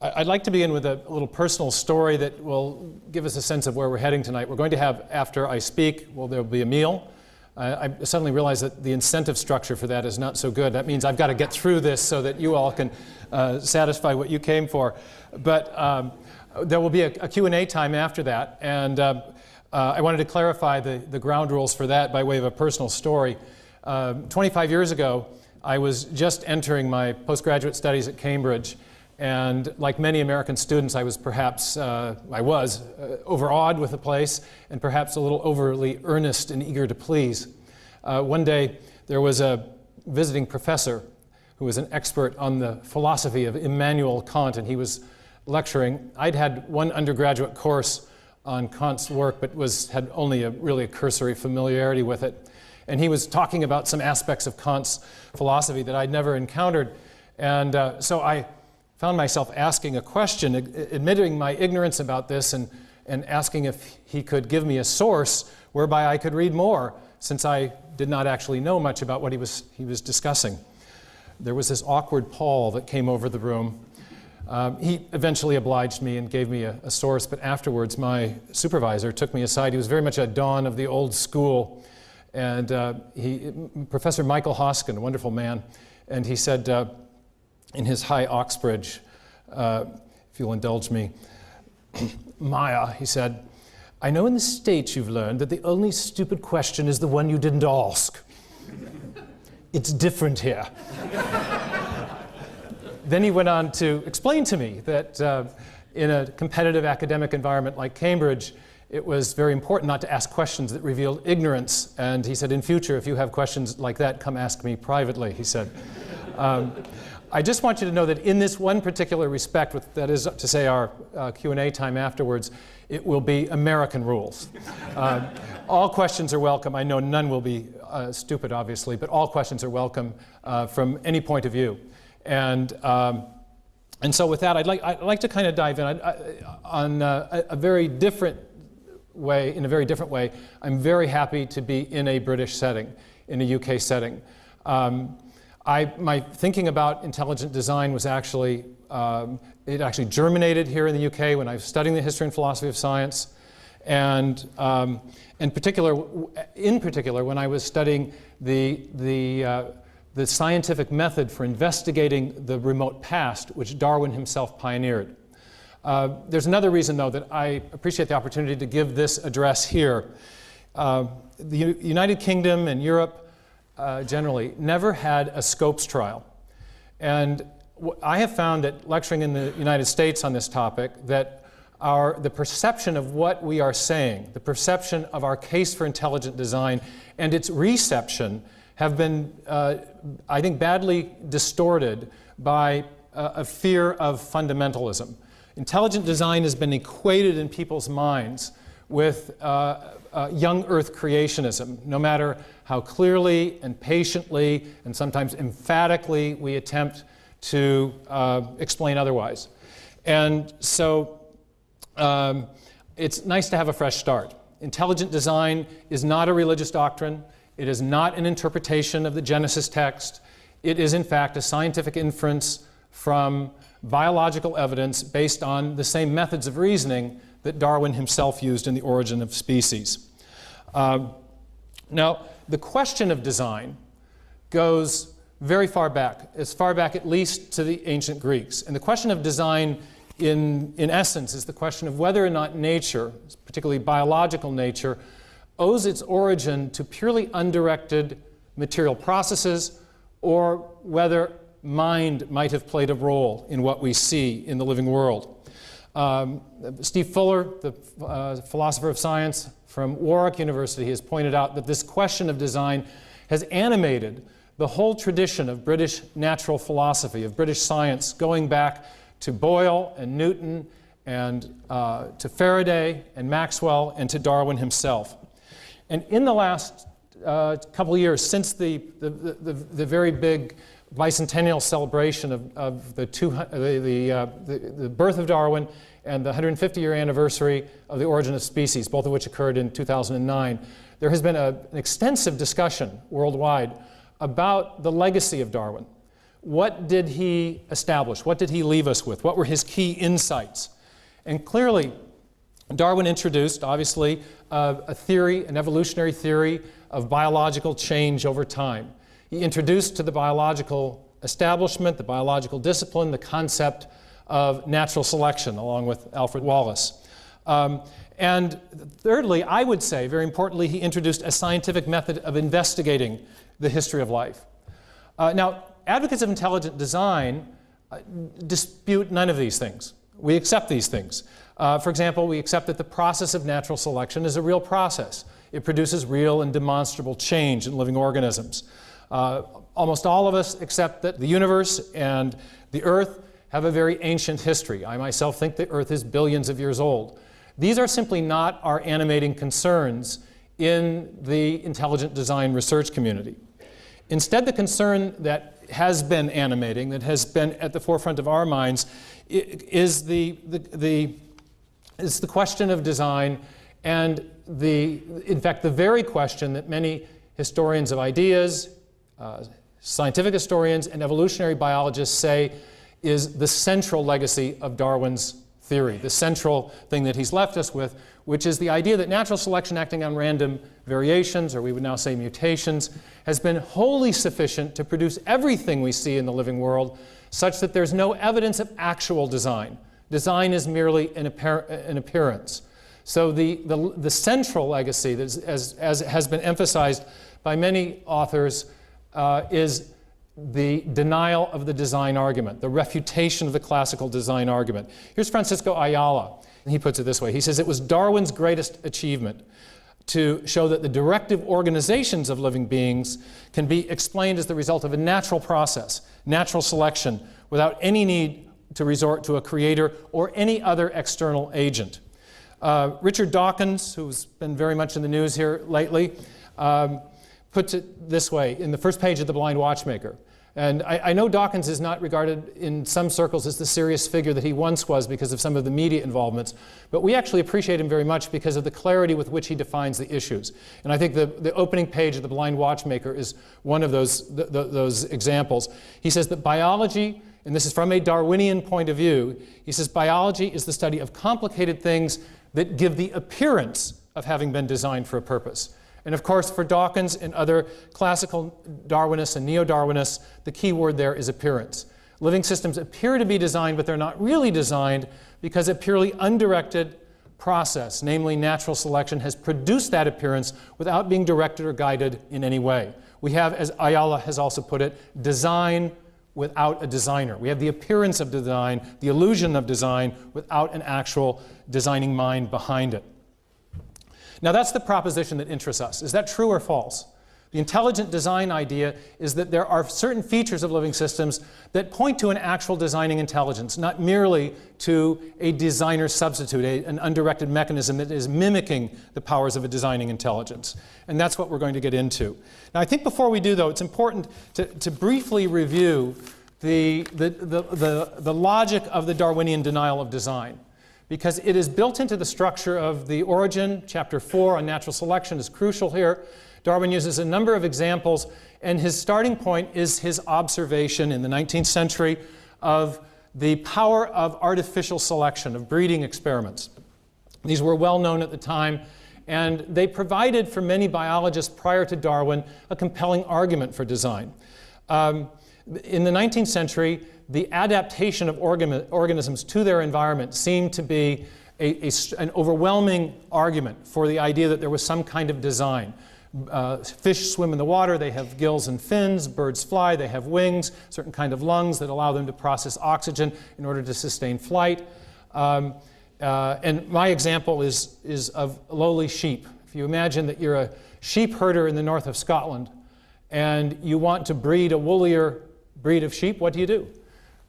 I'd like to begin with a little personal story that will give us a sense of where we're heading tonight. We're going to have, after I speak, well, there'll be a meal. I suddenly realized that the incentive structure for that is not so good. That means I've got to get through this so that you all can satisfy what you came for. But there will be a Q&A time after that, and I wanted to clarify the ground rules for that by way of a personal story. 25 years ago, I was just entering my postgraduate studies at Cambridge, and like many American students, I was overawed with the place and perhaps a little overly earnest and eager to please. One day, there was a visiting professor who was an expert on the philosophy of Immanuel Kant, and he was lecturing. I'd had one undergraduate course on Kant's work, but had only really a cursory familiarity with it. And he was talking about some aspects of Kant's philosophy that I'd never encountered. And so I found myself asking a question, admitting my ignorance about this and asking if he could give me a source whereby I could read more, since I did not actually know much about what he was discussing. There was this awkward pall that came over the room. He eventually obliged me and gave me a source, but afterwards my supervisor took me aside. He was very much a don of the old school, and Professor Michael Hoskin, a wonderful man, and he said, in his high Oxbridge, if you'll indulge me, Maya, he said, "I know in the States you've learned that the only stupid question is the one you didn't ask. It's different here." Then he went on to explain to me that in a competitive academic environment like Cambridge, it was very important not to ask questions that revealed ignorance. And he said, in future, if you have questions like that, come ask me privately, he said. I just want you to know that in this one particular respect, that is to say our Q&A time afterwards, it will be American rules. All questions are welcome. I know none will be stupid, obviously, but all questions are welcome from any point of view. And so with that, I'd like to kind of dive in on a very different way, in a very different way. I'm very happy to be in a British setting, in a UK setting. My thinking about intelligent design was actually, it actually germinated here in the UK when I was studying the history and philosophy of science. And in particular, when I was studying the scientific method for investigating the remote past, which Darwin himself pioneered. There's another reason, though, that I appreciate the opportunity to give this address here. The United Kingdom and Europe generally never had a Scopes trial. And I have found that lecturing in the United States on this topic, that the perception of what we are saying, the perception of our case for intelligent design, and its reception have been, I think, badly distorted by a fear of fundamentalism. Intelligent design has been equated in people's minds with young earth creationism, no matter how clearly and patiently and sometimes emphatically we attempt to explain otherwise. And so it's nice to have a fresh start. Intelligent design is not a religious doctrine. It is not an interpretation of the Genesis text. It is, in fact, a scientific inference from biological evidence based on the same methods of reasoning that Darwin himself used in The Origin of Species. Now, the question of design goes very far back, as far back at least to the ancient Greeks. And the question of design, in essence, is the question of whether or not nature, particularly biological nature, owes its origin to purely undirected material processes, or whether mind might have played a role in what we see in the living world. Steve Fuller, the philosopher of science from Warwick University, has pointed out that this question of design has animated the whole tradition of British natural philosophy, of British science, going back to Boyle and Newton and to Faraday and Maxwell and to Darwin himself. And in the last couple of years, since the very big bicentennial celebration of the birth of Darwin and the 150-year anniversary of The Origin of Species, both of which occurred in 2009, there has been an extensive discussion worldwide about the legacy of Darwin. what did he establish? What did he leave us with? What were his key insights? And clearly, Darwin introduced, obviously, a theory, an evolutionary theory of biological change over time. He introduced to the biological establishment, the biological discipline, the concept of natural selection, along with Alfred Wallace. And thirdly, I would say, very importantly, he introduced a scientific method of investigating the history of life. Now, advocates of intelligent design dispute none of these things. We accept these things. For example, we accept that the process of natural selection is a real process. It produces real and demonstrable change in living organisms. Almost all of us accept that the universe and the Earth have a very ancient history. I myself think the Earth is billions of years old. These are simply not our animating concerns in the intelligent design research community. Instead, the concern that has been animating, that has been at the forefront of our minds, is the question of design, and in fact, the very question that many historians of ideas, scientific historians, and evolutionary biologists say is the central legacy of Darwin's theory, the central thing that he's left us with, which is the idea that natural selection acting on random variations, or we would now say mutations, has been wholly sufficient to produce everything we see in the living world, such that there's no evidence of actual design. Design is merely an appearance. So the central legacy, that as has been emphasized by many authors, is the denial of the design argument, the refutation of the classical design argument. Here's Francisco Ayala, and he puts it this way. He says, it was Darwin's greatest achievement to show that the directive organizations of living beings can be explained as the result of a natural process, natural selection, without any need to resort to a creator or any other external agent. Richard Dawkins, who's been very much in the news here lately, puts it this way in the first page of The Blind Watchmaker. And I know Dawkins is not regarded in some circles as the serious figure that he once was because of some of the media involvements, but we actually appreciate him very much because of the clarity with which he defines the issues. And I think the opening page of The Blind Watchmaker is one of those examples. He says that biology, and this is from a Darwinian point of view, he says biology is the study of complicated things that give the appearance of having been designed for a purpose. And of course, for Dawkins and other classical Darwinists and neo-Darwinists, the key word there is appearance. Living systems appear to be designed, but they're not really designed because a purely undirected process, namely natural selection, has produced that appearance without being directed or guided in any way. We have, as Ayala has also put it, design without a designer. We have the appearance of design, the illusion of design, without an actual designing mind behind it. Now that's the proposition that interests us. Is that true or false? The intelligent design idea is that there are certain features of living systems that point to an actual designing intelligence, not merely to a designer substitute, an undirected mechanism that is mimicking the powers of a designing intelligence. And that's what we're going to get into. Now I think before we do, though, it's important to briefly review the logic of the Darwinian denial of design, because it is built into the structure of The Origin. Chapter 4 on natural selection is crucial here. Darwin uses a number of examples, and his starting point is his observation in the 19th century of the power of artificial selection, of breeding experiments. These were well known at the time, and they provided for many biologists prior to Darwin a compelling argument for design. In the 19th century, the adaptation of organisms to their environment seemed to be an overwhelming argument for the idea that there was some kind of design. Fish swim in the water, they have gills and fins. Birds fly, they have wings, certain kind of lungs that allow them to process oxygen in order to sustain flight. And my example is of lowly sheep. If you imagine that you're a sheep herder in the north of Scotland and you want to breed a woollier breed of sheep, what do?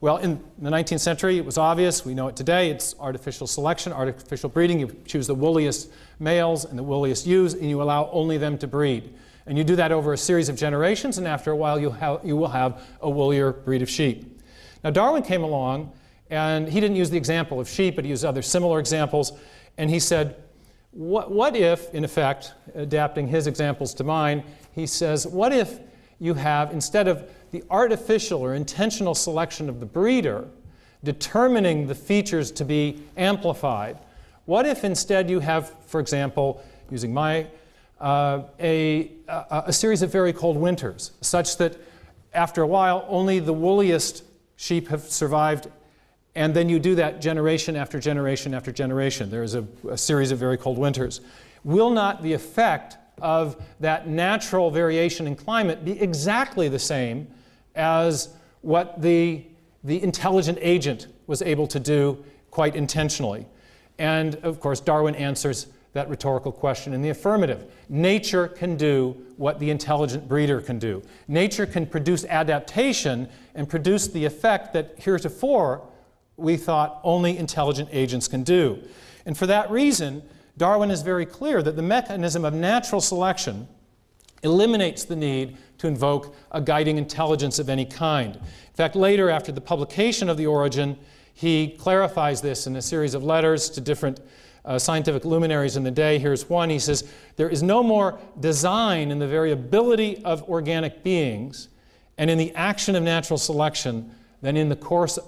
Well, in the 19th century, it was obvious. We know it today. It's artificial selection, artificial breeding. You choose the woolliest males and the woolliest ewes, and you allow only them to breed. And you do that over a series of generations, and after a while, you will have a woollier breed of sheep. Now, Darwin came along, and he didn't use the example of sheep, but he used other similar examples, and he said, what if, in effect, adapting his examples to mine, he says, what if you have, instead of the artificial or intentional selection of the breeder determining the features to be amplified, what if instead you have, for example, using my, a series of very cold winters, such that after a while only the woolliest sheep have survived, and then you do that generation after generation after generation. There is a series of very cold winters. Will not the effect of that natural variation in climate be exactly the same as what the intelligent agent was able to do quite intentionally? And of course, Darwin answers that rhetorical question in the affirmative. Nature can do what the intelligent breeder can do. Nature can produce adaptation and produce the effect that heretofore we thought only intelligent agents can do. And for that reason, Darwin is very clear that the mechanism of natural selection eliminates the need to invoke a guiding intelligence of any kind. In fact, later, after the publication of The Origin, he clarifies this in a series of letters to different scientific luminaries in the day. Here's one. He says, "There is no more design in the variability of organic beings and in the action of natural selection than in the course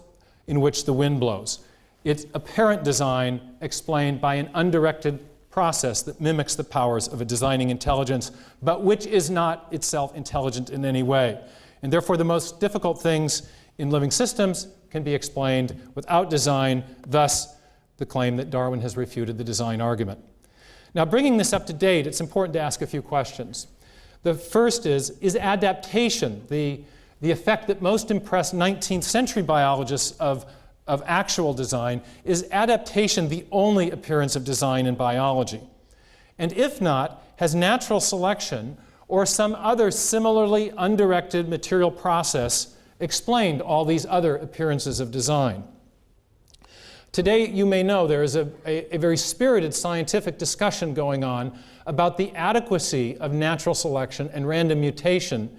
in which the wind blows. It's apparent design explained by an undirected process that mimics the powers of a designing intelligence, but which is not itself intelligent in any way. And therefore, the most difficult things in living systems can be explained without design, thus the claim that Darwin has refuted the design argument." Now, bringing this up to date, it's important to ask a few questions. The first is adaptation, the effect that most impressed 19th century biologists of actual design, is adaptation the only appearance of design in biology? And if not, has natural selection or some other similarly undirected material process explained all these other appearances of design? Today, you may know there is a very spirited scientific discussion going on about the adequacy of natural selection and random mutation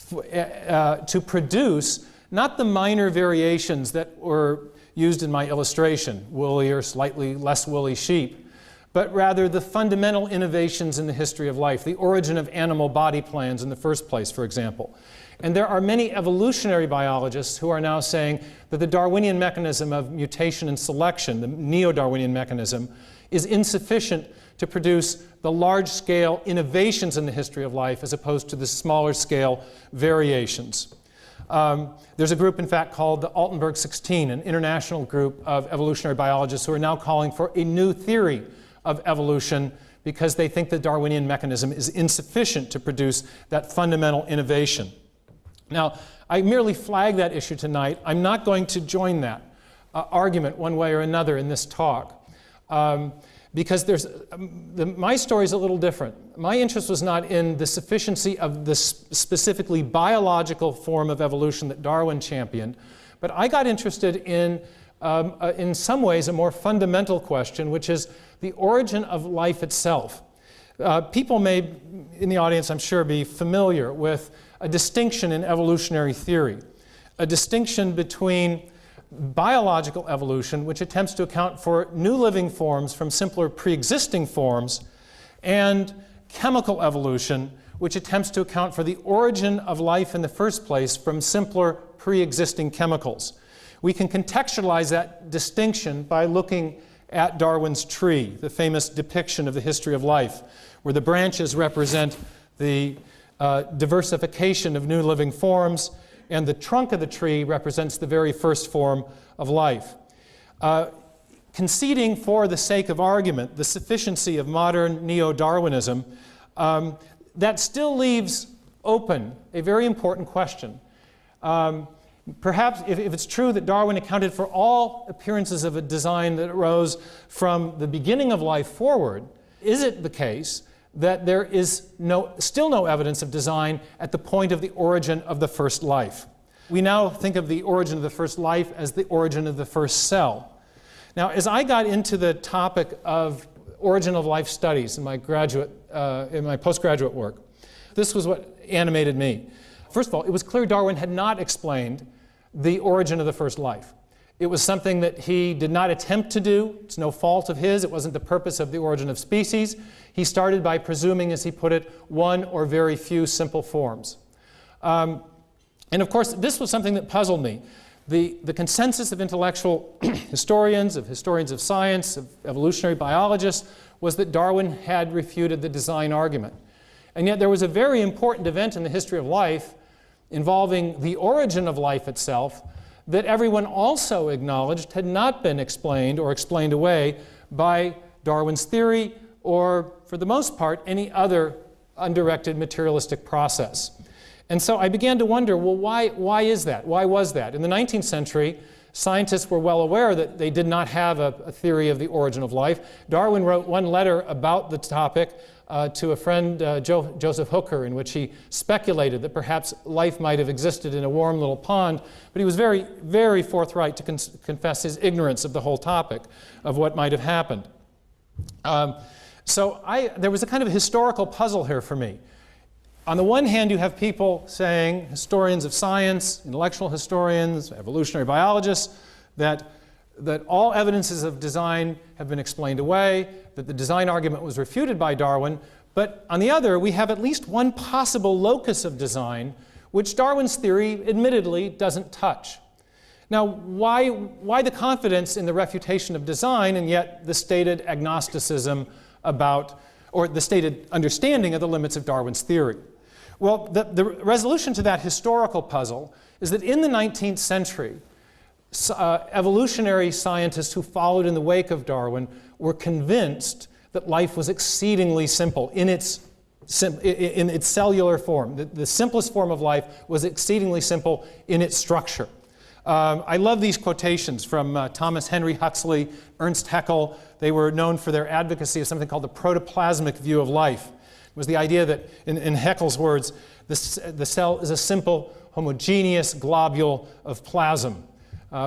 to produce not the minor variations that were used in my illustration, woolly or slightly less woolly sheep, but rather the fundamental innovations in the history of life, the origin of animal body plans in the first place, for example. And there are many evolutionary biologists who are now saying that the Darwinian mechanism of mutation and selection, the neo-Darwinian mechanism, is insufficient to produce the large-scale innovations in the history of life as opposed to the smaller-scale variations. There's a group, in fact, called the Altenberg 16, an international group of evolutionary biologists who are now calling for a new theory of evolution because they think the Darwinian mechanism is insufficient to produce that fundamental innovation. Now, I merely flag that issue tonight. I'm not going to join that argument one way or another in this talk because my story is a little different. My interest was not in the sufficiency of the specifically biological form of evolution that Darwin championed, but I got interested in some ways, a more fundamental question, which is the origin of life itself. People may, in the audience, I'm sure, be familiar with a distinction in evolutionary theory, a distinction between biological evolution, which attempts to account for new living forms from simpler pre-existing forms, and chemical evolution, which attempts to account for the origin of life in the first place from simpler pre-existing chemicals. We can contextualize that distinction by looking at Darwin's tree, the famous depiction of the history of life, where the branches represent the diversification of new living forms, and the trunk of the tree represents the very first form of life. Conceding for the sake of argument the sufficiency of modern neo-Darwinism, that still leaves open a very important question. Perhaps if it's true that Darwin accounted for all appearances of a design that arose from the beginning of life forward, is it the case that there is still no evidence of design at the point of the origin of the first life? We now think of the origin of the first life as the origin of the first cell. Now, as I got into the topic of origin of life studies in my postgraduate work, this was what animated me. First of all, it was clear Darwin had not explained the origin of the first life. It was something that he did not attempt to do. It's no fault of his. It wasn't the purpose of the origin of species. He started by presuming, as he put it, one or very few simple forms. And of course, this was something that puzzled me. The consensus of intellectual historians of science, of evolutionary biologists, was that Darwin had refuted the design argument. And yet there was a very important event in the history of life involving the origin of life itself that everyone also acknowledged had not been explained or explained away by Darwin's theory or, for the most part, any other undirected materialistic process. And so I began to wonder, well, why is that? Why was that? In the 19th century, scientists were well aware that they did not have a theory of the origin of life. Darwin wrote one letter about the topic to a friend, Joseph Hooker, in which he speculated that perhaps life might have existed in a warm little pond, but he was very, very forthright to confess his ignorance of the whole topic of what might have happened. So there was a kind of historical puzzle here for me. On the one hand, you have people saying, historians of science, intellectual historians, evolutionary biologists, that all evidences of design have been explained away, that the design argument was refuted by Darwin. But on the other, we have at least one possible locus of design, which Darwin's theory admittedly doesn't touch. Now, why the confidence in the refutation of design and yet the stated agnosticism about, or the stated understanding of the limits of Darwin's theory? Well, the resolution to that historical puzzle is that in the 19th century, evolutionary scientists who followed in the wake of Darwin were convinced that life was exceedingly simple in its cellular form. The simplest form of life was exceedingly simple in its structure. I love these quotations from Thomas Henry Huxley, Ernst Haeckel. They were known for their advocacy of something called the protoplasmic view of life. It was the idea that, in Haeckel's words, the cell is a simple, homogeneous globule of plasm.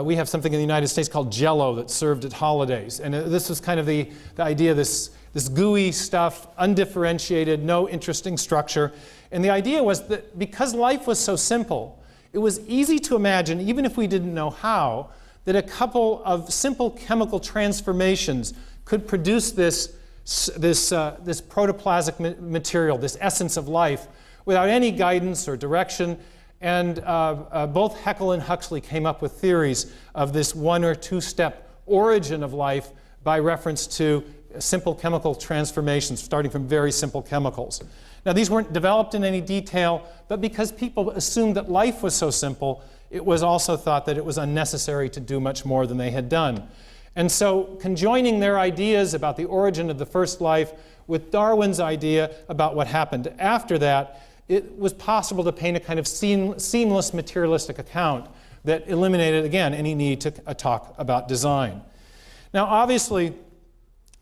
We have something in the United States called Jell-O that's served at holidays. And this was kind of the idea, this gooey stuff, undifferentiated, no interesting structure. And the idea was that because life was so simple, it was easy to imagine, even if we didn't know how, that a couple of simple chemical transformations could produce this protoplasmic material, this essence of life, without any guidance or direction. And both Haeckel and Huxley came up with theories of this one or two step origin of life by reference to simple chemical transformations, starting from very simple chemicals. Now, these weren't developed in any detail, but because people assumed that life was so simple, it was also thought that it was unnecessary to do much more than they had done. And so, conjoining their ideas about the origin of the first life with Darwin's idea about what happened after that, it was possible to paint a kind of seamless materialistic account that eliminated, again, any need to talk about design. Now, obviously,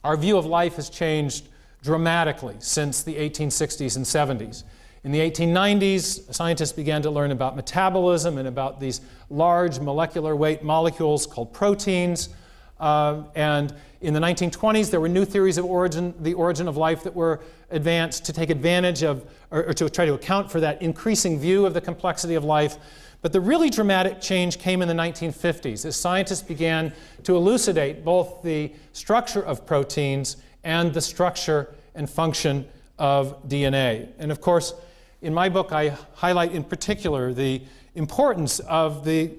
our view of life has changed dramatically since the 1860s and 70s. In the 1890s, scientists began to learn about metabolism and about these large molecular weight molecules called proteins. And in the 1920s, there were new theories of the origin of life that were advanced to take advantage of, or to try to account for that increasing view of the complexity of life. But the really dramatic change came in the 1950s as scientists began to elucidate both the structure of proteins and the structure and function of DNA. And of course, in my book, I highlight in particular the importance of the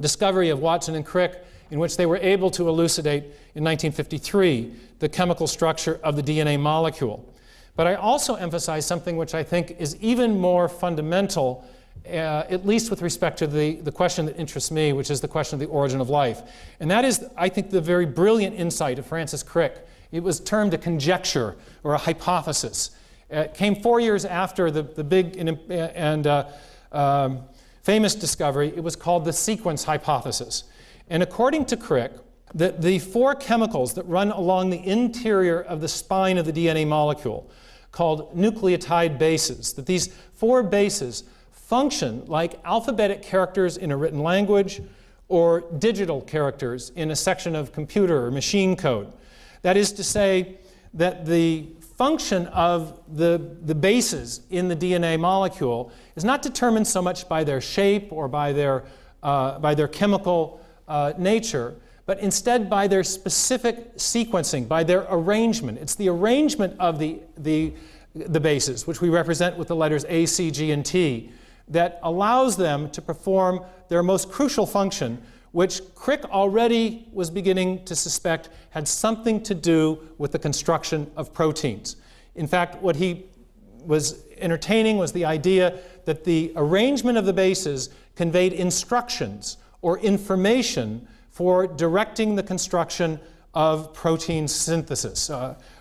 discovery of Watson and Crick, in which they were able to elucidate in 1953 the chemical structure of the DNA molecule. But I also emphasize something which I think is even more fundamental, at least with respect to the question that interests me, which is the question of the origin of life. And that is, I think, the very brilliant insight of Francis Crick. It was termed a conjecture or a hypothesis. It came 4 years after the big and famous discovery. It was called the sequence hypothesis. And according to Crick, the four chemicals that run along the interior of the spine of the DNA molecule, called nucleotide bases, that these four bases function like alphabetic characters in a written language or digital characters in a section of computer or machine code. That is to say that the function of the bases in the DNA molecule is not determined so much by their shape or by their chemical nature, but instead by their specific sequencing, by their arrangement. It's the arrangement of the bases, which we represent with the letters A, C, G, and T, that allows them to perform their most crucial function, which Crick already was beginning to suspect had something to do with the construction of proteins. In fact, what he was entertaining was the idea that the arrangement of the bases conveyed instructions or information for directing the construction of protein synthesis,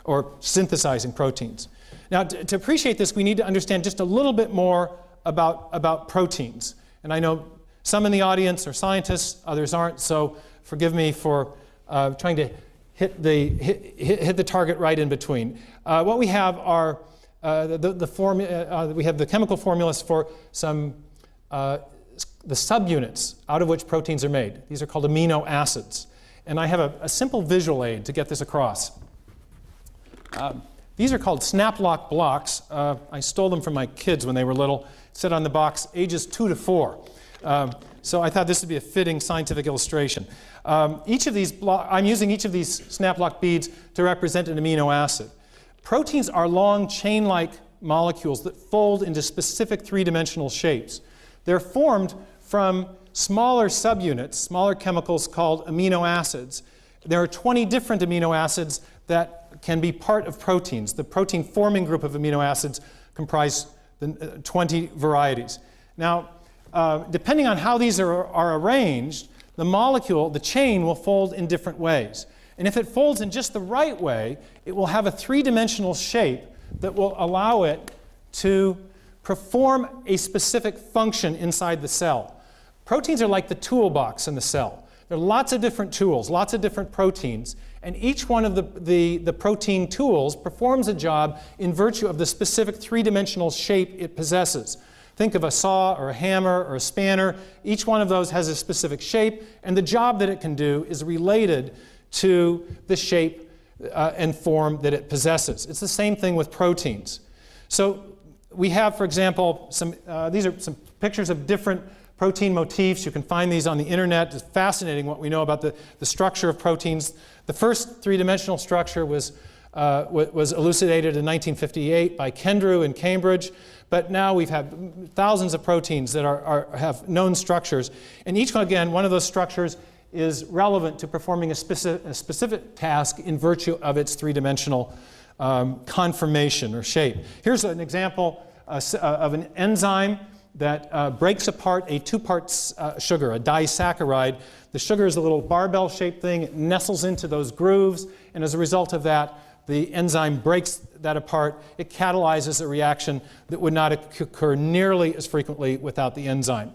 or synthesizing proteins. Now, to appreciate this, we need to understand just a little bit more about proteins. And I know some in the audience are scientists, others aren't, so forgive me for trying to hit the target right in between. What we have are we have the chemical formulas for some the subunits out of which proteins are made. These are called amino acids. And I have a simple visual aid to get this across. These are called snap-lock blocks. I stole them from my kids when they were little. It said on the box, ages 2 to 4. So I thought this would be a fitting scientific illustration. I'm using each of these snap-lock beads to represent an amino acid. Proteins are long chain-like molecules that fold into specific three-dimensional shapes. They're formed from smaller subunits, smaller chemicals called amino acids. There are 20 different amino acids that can be part of proteins. The protein-forming group of amino acids comprise 20 varieties. Now, depending on how these are arranged, the molecule, the chain, will fold in different ways. And if it folds in just the right way, it will have a three-dimensional shape that will allow it to perform a specific function inside the cell. Proteins are like the toolbox in the cell. There are lots of different tools, lots of different proteins, and each one of the protein tools performs a job in virtue of the specific three-dimensional shape it possesses. Think of a saw or a hammer or a spanner. Each one of those has a specific shape, and the job that it can do is related to the shape and form that it possesses. It's the same thing with proteins. So we have, for example, these are some pictures of different protein motifs. You can find these on the internet. It's fascinating what we know about the structure of proteins. The first three-dimensional structure was elucidated in 1958 by Kendrew in Cambridge, but now we've had thousands of proteins that have known structures, and each one, again, one of those structures is relevant to performing a specific task in virtue of its three-dimensional conformation or shape. Here's an example of an enzyme that breaks apart a two-part sugar, a disaccharide. The sugar is a little barbell-shaped thing. It nestles into those grooves, and as a result of that, the enzyme breaks that apart. It catalyzes a reaction that would not occur nearly as frequently without the enzyme.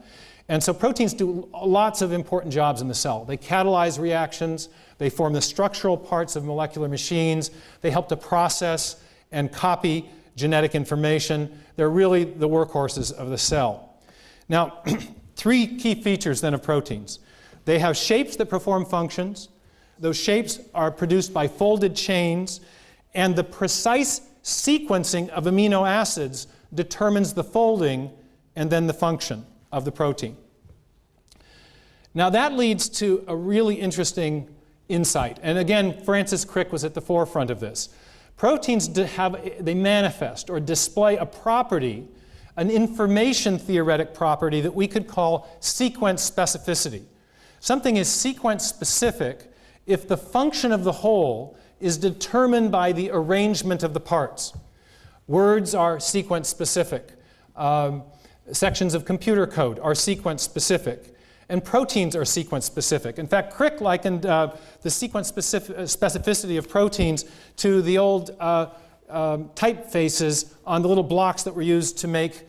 And so proteins do lots of important jobs in the cell. They catalyze reactions. They form the structural parts of molecular machines. They help to process and copy genetic information. They're really the workhorses of the cell. Now, three key features then of proteins. They have shapes that perform functions. Those shapes are produced by folded chains, and the precise sequencing of amino acids determines the folding and then the function of the protein. Now that leads to a really interesting insight. And again, Francis Crick was at the forefront of this. Proteins they manifest or display a property, an information theoretic property that we could call sequence specificity. Something is sequence specific if the function of the whole is determined by the arrangement of the parts. Words are sequence specific. Sections of computer code are sequence specific. And proteins are sequence specific. In fact, Crick likened the sequence specificity of proteins to the old typefaces on the little blocks that were used to make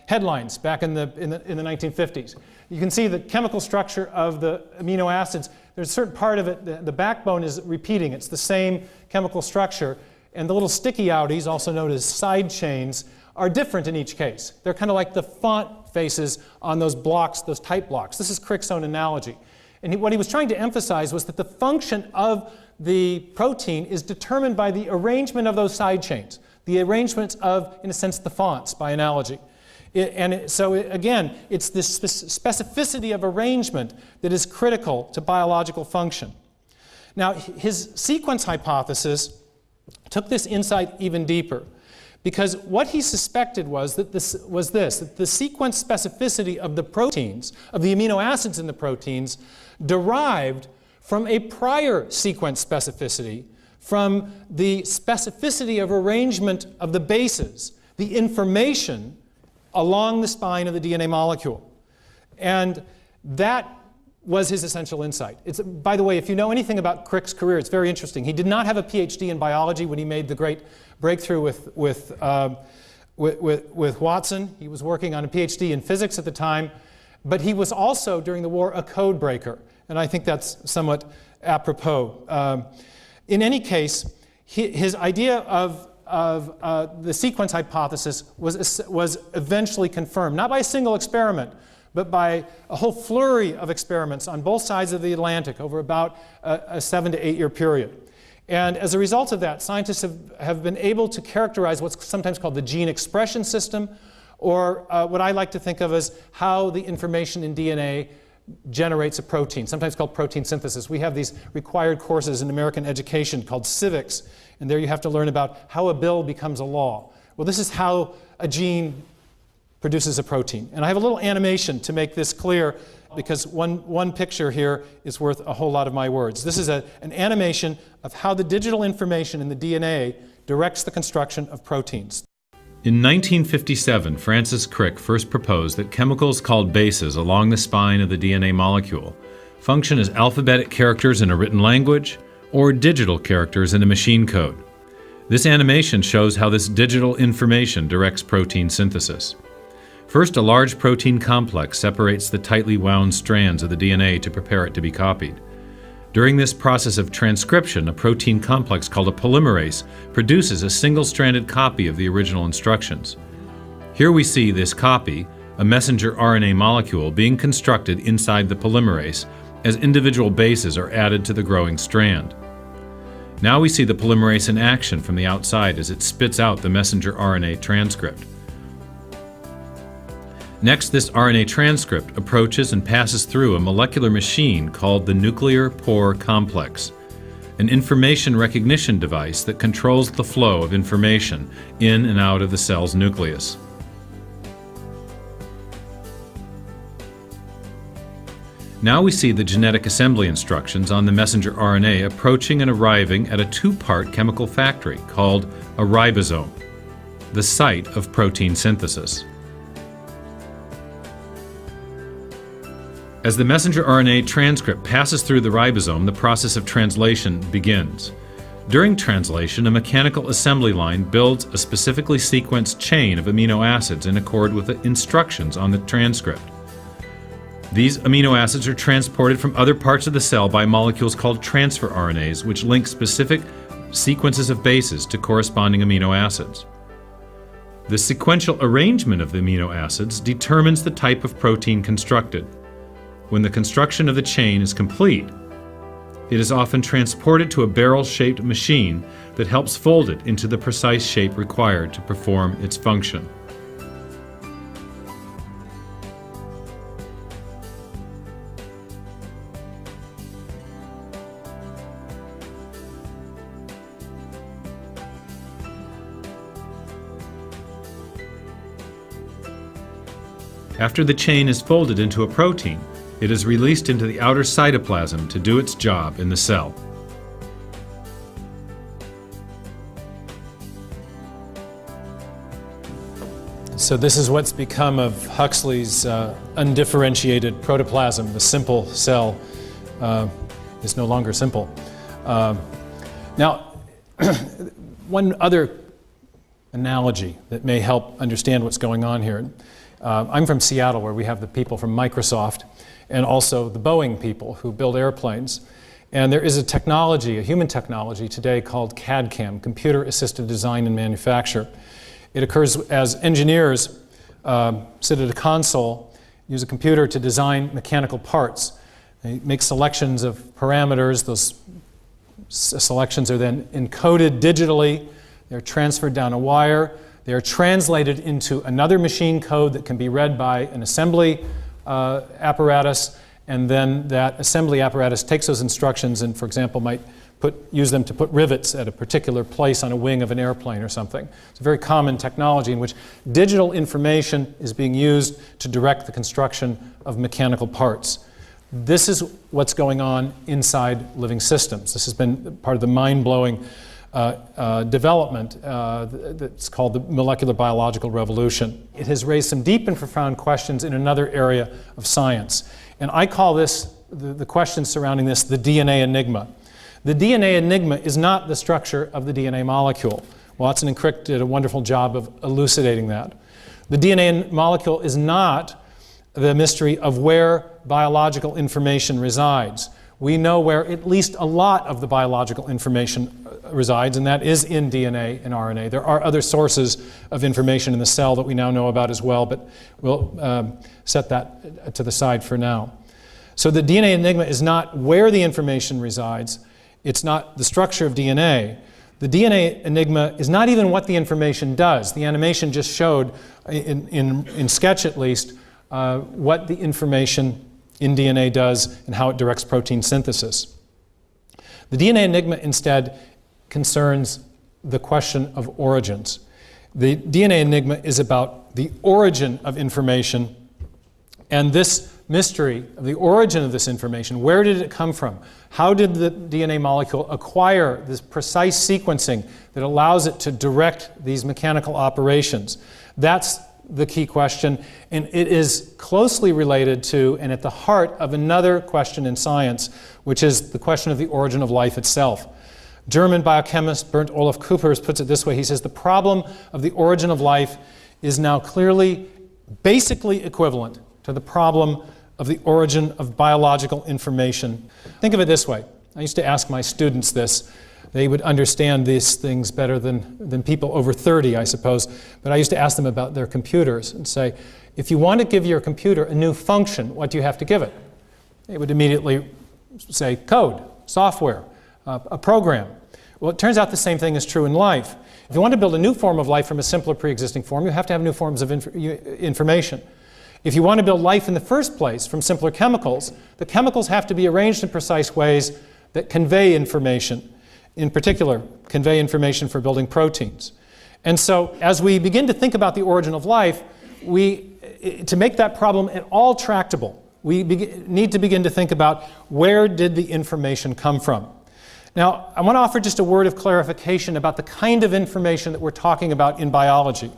headlines back in the 1950s. You can see the chemical structure of the amino acids. There's a certain part of it, the backbone is repeating. It's the same chemical structure. And the little sticky outies, also known as side chains, are different in each case. They're kind of like the font faces on those blocks, those type blocks. This is Crick's own analogy. And what he was trying to emphasize was that the function of the protein is determined by the arrangement of those side chains, the arrangements of, in a sense, the fonts, by analogy. Again, it's this specificity of arrangement that is critical to biological function. Now, his sequence hypothesis took this insight even deeper, Because what he suspected was that that the sequence specificity of the proteins, of the amino acids in the proteins, derived from a prior sequence specificity, from the specificity of arrangement of the bases, the information along the spine of the DNA molecule. And that was his essential insight. By the way, if you know anything about Crick's career, it's very interesting. He did not have a PhD in biology when he made the great breakthrough with Watson. He was working on a PhD in physics at the time, but he was also, during the war, a code breaker. And I think that's somewhat apropos. In any case, his idea of the sequence hypothesis was eventually confirmed, not by a single experiment, but by a whole flurry of experiments on both sides of the Atlantic over about a 7 to 8 year period. And as a result of that, scientists have been able to characterize what's sometimes called the gene expression system, or what I like to think of as how the information in DNA generates a protein, sometimes called protein synthesis. We have these required courses in American education called civics, and there you have to learn about how a bill becomes a law. Well, this is how a gene produces a protein. And I have a little animation to make this clear, because one picture here is worth a whole lot of my words. This is an animation of how the digital information in the DNA directs the construction of proteins. In 1957, Francis Crick first proposed that chemicals called bases along the spine of the DNA molecule function as alphabetic characters in a written language or digital characters in a machine code. This animation shows how this digital information directs protein synthesis. First, a large protein complex separates the tightly wound strands of the DNA to prepare it to be copied. During this process of transcription, a protein complex called a polymerase produces a single-stranded copy of the original instructions. Here we see this copy, a messenger RNA molecule, being constructed inside the polymerase as individual bases are added to the growing strand. Now we see the polymerase in action from the outside as it spits out the messenger RNA transcript. Next, this RNA transcript approaches and passes through a molecular machine called the nuclear pore complex, an information recognition device that controls the flow of information in and out of the cell's nucleus. Now we see the genetic assembly instructions on the messenger RNA approaching and arriving at a two-part chemical factory called a ribosome, the site of protein synthesis. As the messenger RNA transcript passes through the ribosome, the process of translation begins. During translation, a mechanical assembly line builds a specifically sequenced chain of amino acids in accord with the instructions on the transcript. These amino acids are transported from other parts of the cell by molecules called transfer RNAs, which link specific sequences of bases to corresponding amino acids. The sequential arrangement of the amino acids determines the type of protein constructed. When the construction of the chain is complete, it is often transported to a barrel-shaped machine that helps fold it into the precise shape required to perform its function. After the chain is folded into a protein, it is released into the outer cytoplasm to do its job in the cell. So this is what's become of Huxley's undifferentiated protoplasm. The simple cell is no longer simple. Now, one other analogy that may help understand what's going on here. I'm from Seattle, where we have the people from Microsoft and also the Boeing people who build airplanes. And there is a technology, a human technology today called CAD/CAM, Computer Assisted Design and Manufacture. It occurs as engineers sit at a console, use a computer to design mechanical parts. They make selections of parameters. Those selections are then encoded digitally. They're transferred down a wire. They are translated into another machine code that can be read by an assembly apparatus, and then that assembly apparatus takes those instructions and, for example, might use them to put rivets at a particular place on a wing of an airplane or something. It's a very common technology in which digital information is being used to direct the construction of mechanical parts. This is what's going on inside living systems. This has been part of the mind-blowing development that's called the molecular biological revolution. It has raised some deep and profound questions in another area of science. And I call this, the questions surrounding this, the DNA enigma. The DNA enigma is not the structure of the DNA molecule. Watson and Crick did a wonderful job of elucidating that. The DNA molecule is not the mystery of where biological information resides. We know where at least a lot of the biological information resides, and that is in DNA and RNA. There are other sources of information in the cell that we now know about as well, but we'll set that to the side for now. So the DNA enigma is not where the information resides. It's not the structure of DNA. The DNA enigma is not even what the information does. The animation just showed, in sketch at least, what the information in DNA does and how it directs protein synthesis. The DNA enigma instead concerns the question of origins. The DNA enigma is about the origin of information, and this mystery of the origin of this information. Where did it come from? How did the DNA molecule acquire this precise sequencing that allows it to direct these mechanical operations? That's the key question, and it is closely related to and at the heart of another question in science, which is the question of the origin of life itself. German biochemist Bernd Olaf Küppers puts it this way. He says, the problem of the origin of life is now clearly, basically equivalent to the problem of the origin of biological information. Think of it this way. I used to ask my students this. They would understand these things better than people over 30, I suppose. But I used to ask them about their computers and say, if you want to give your computer a new function, what do you have to give it? They would immediately say code, software, a program. Well, it turns out the same thing is true in life. If you want to build a new form of life from a simpler pre-existing form, you have to have new forms of information. If you want to build life in the first place from simpler chemicals, the chemicals have to be arranged in precise ways that convey information. In particular, convey information for building proteins. And so, as we begin to think about the origin of life, to make that problem at all tractable, we need to begin to think about where did the information come from. Now, I want to offer just a word of clarification about the kind of information that we're talking about in biology,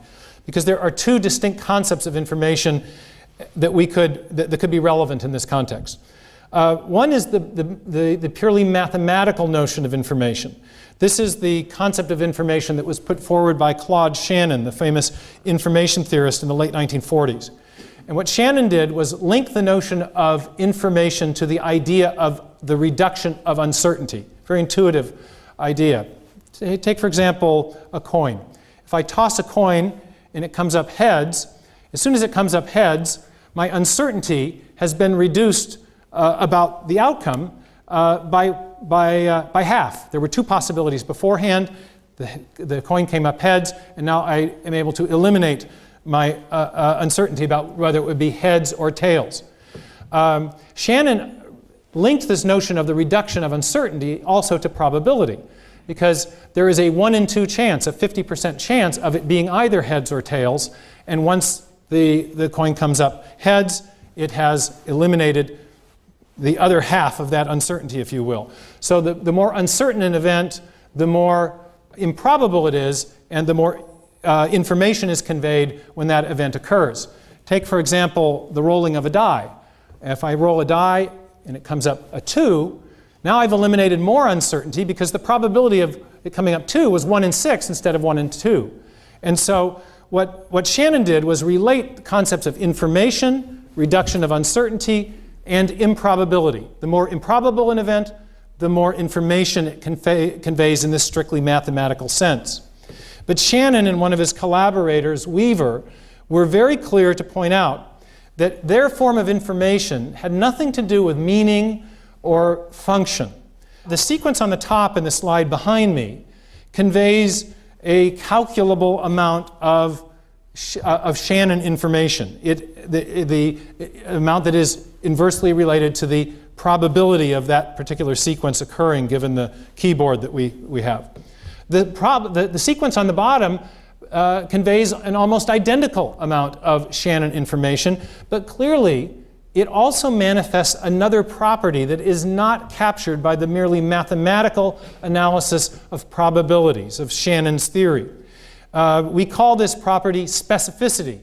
because there are two distinct concepts of information that could be relevant in this context. One is the purely mathematical notion of information. This is the concept of information that was put forward by Claude Shannon, the famous information theorist in the late 1940s. And what Shannon did was link the notion of information to the idea of the reduction of uncertainty. Very intuitive idea. Take, for example, a coin. If I toss a coin and it comes up heads, as soon as it comes up heads, my uncertainty has been reduced about the outcome by half. There were two possibilities beforehand. The coin came up heads, and now I am able to eliminate my uncertainty about whether it would be heads or tails. Shannon linked this notion of the reduction of uncertainty also to probability, because there is a 1 in 2 chance, a 50% chance of it being either heads or tails, and once the coin comes up heads, it has eliminated the other half of that uncertainty, if you will. So the more uncertain an event, the more improbable it is, and the more information is conveyed when that event occurs. Take, for example, the rolling of a die. If I roll a die and it comes up a 2, now I've eliminated more uncertainty because the probability of it coming up 2 was 1 in 6 instead of 1 in 2. And so what Shannon did was relate the concepts of information, reduction of uncertainty, and improbability. The more improbable an event, the more information it conveys in this strictly mathematical sense. But Shannon and one of his collaborators, Weaver, were very clear to point out that their form of information had nothing to do with meaning or function. The sequence on the top in the slide behind me conveys a calculable amount of Shannon information. The amount that is inversely related to the probability of that particular sequence occurring given the keyboard that we have. The sequence on the bottom conveys an almost identical amount of Shannon information, but clearly it also manifests another property that is not captured by the merely mathematical analysis of probabilities, of Shannon's theory. We call this property specificity.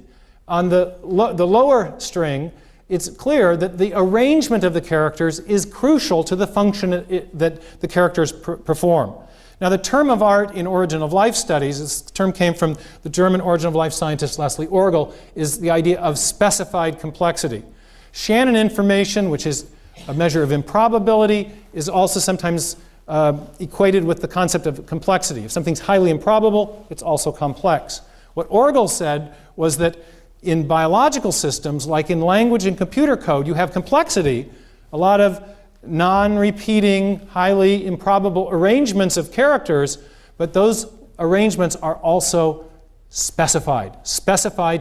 On the lower string, it's clear that the arrangement of the characters is crucial to the function that the characters perform. Now, the term of art in origin of life studies, this term came from the German origin of life scientist Leslie Orgel, is the idea of specified complexity. Shannon information, which is a measure of improbability, is also sometimes equated with the concept of complexity. If something's highly improbable, it's also complex. What Orgel said was that in biological systems, like in language and computer code, you have complexity, a lot of non-repeating, highly improbable arrangements of characters, but those arrangements are also specified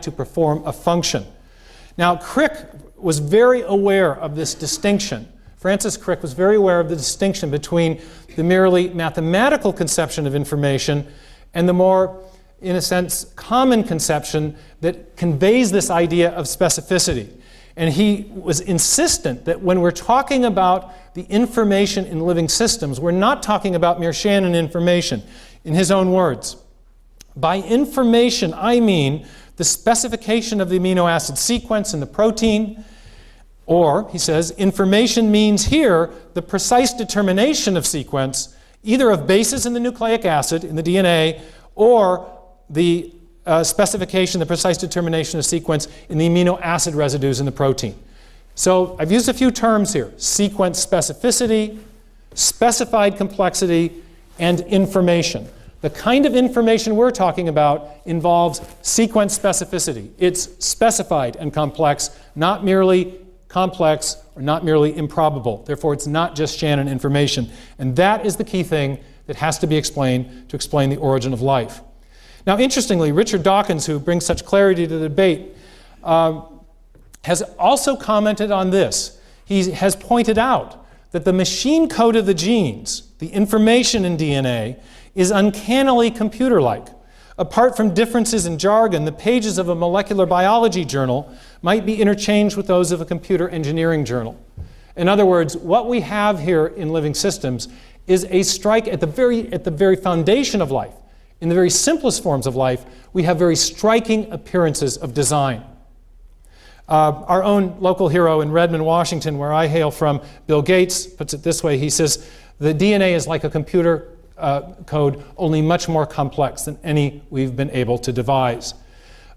to perform a function. Now, Crick was very aware of this distinction. Francis Crick was very aware of the distinction between the merely mathematical conception of information and the more, in a sense, common conception that conveys this idea of specificity. And he was insistent that when we're talking about the information in living systems, we're not talking about mere Shannon information. In his own words, by information, I mean the specification of the amino acid sequence in the protein, or, he says, information means here the precise determination of sequence, either of bases in the nucleic acid, in the DNA, or the specification, the precise determination of sequence in the amino acid residues in the protein. So I've used a few terms here: sequence specificity, specified complexity, and information. The kind of information we're talking about involves sequence specificity. It's specified and complex, not merely complex or not merely improbable. Therefore, it's not just Shannon information. And that is the key thing that has to be explained to explain the origin of life. Now, interestingly, Richard Dawkins, who brings such clarity to the debate, has also commented on this. He has pointed out that the machine code of the genes, the information in DNA, is uncannily computer-like. Apart from differences in jargon, the pages of a molecular biology journal might be interchanged with those of a computer engineering journal. In other words, what we have here in living systems is a strike at the very foundation of life. In the very simplest forms of life, we have very striking appearances of design. Our own local hero in Redmond, Washington, where I hail from, Bill Gates, puts it this way. He says, the DNA is like a computer code, only much more complex than any we've been able to devise.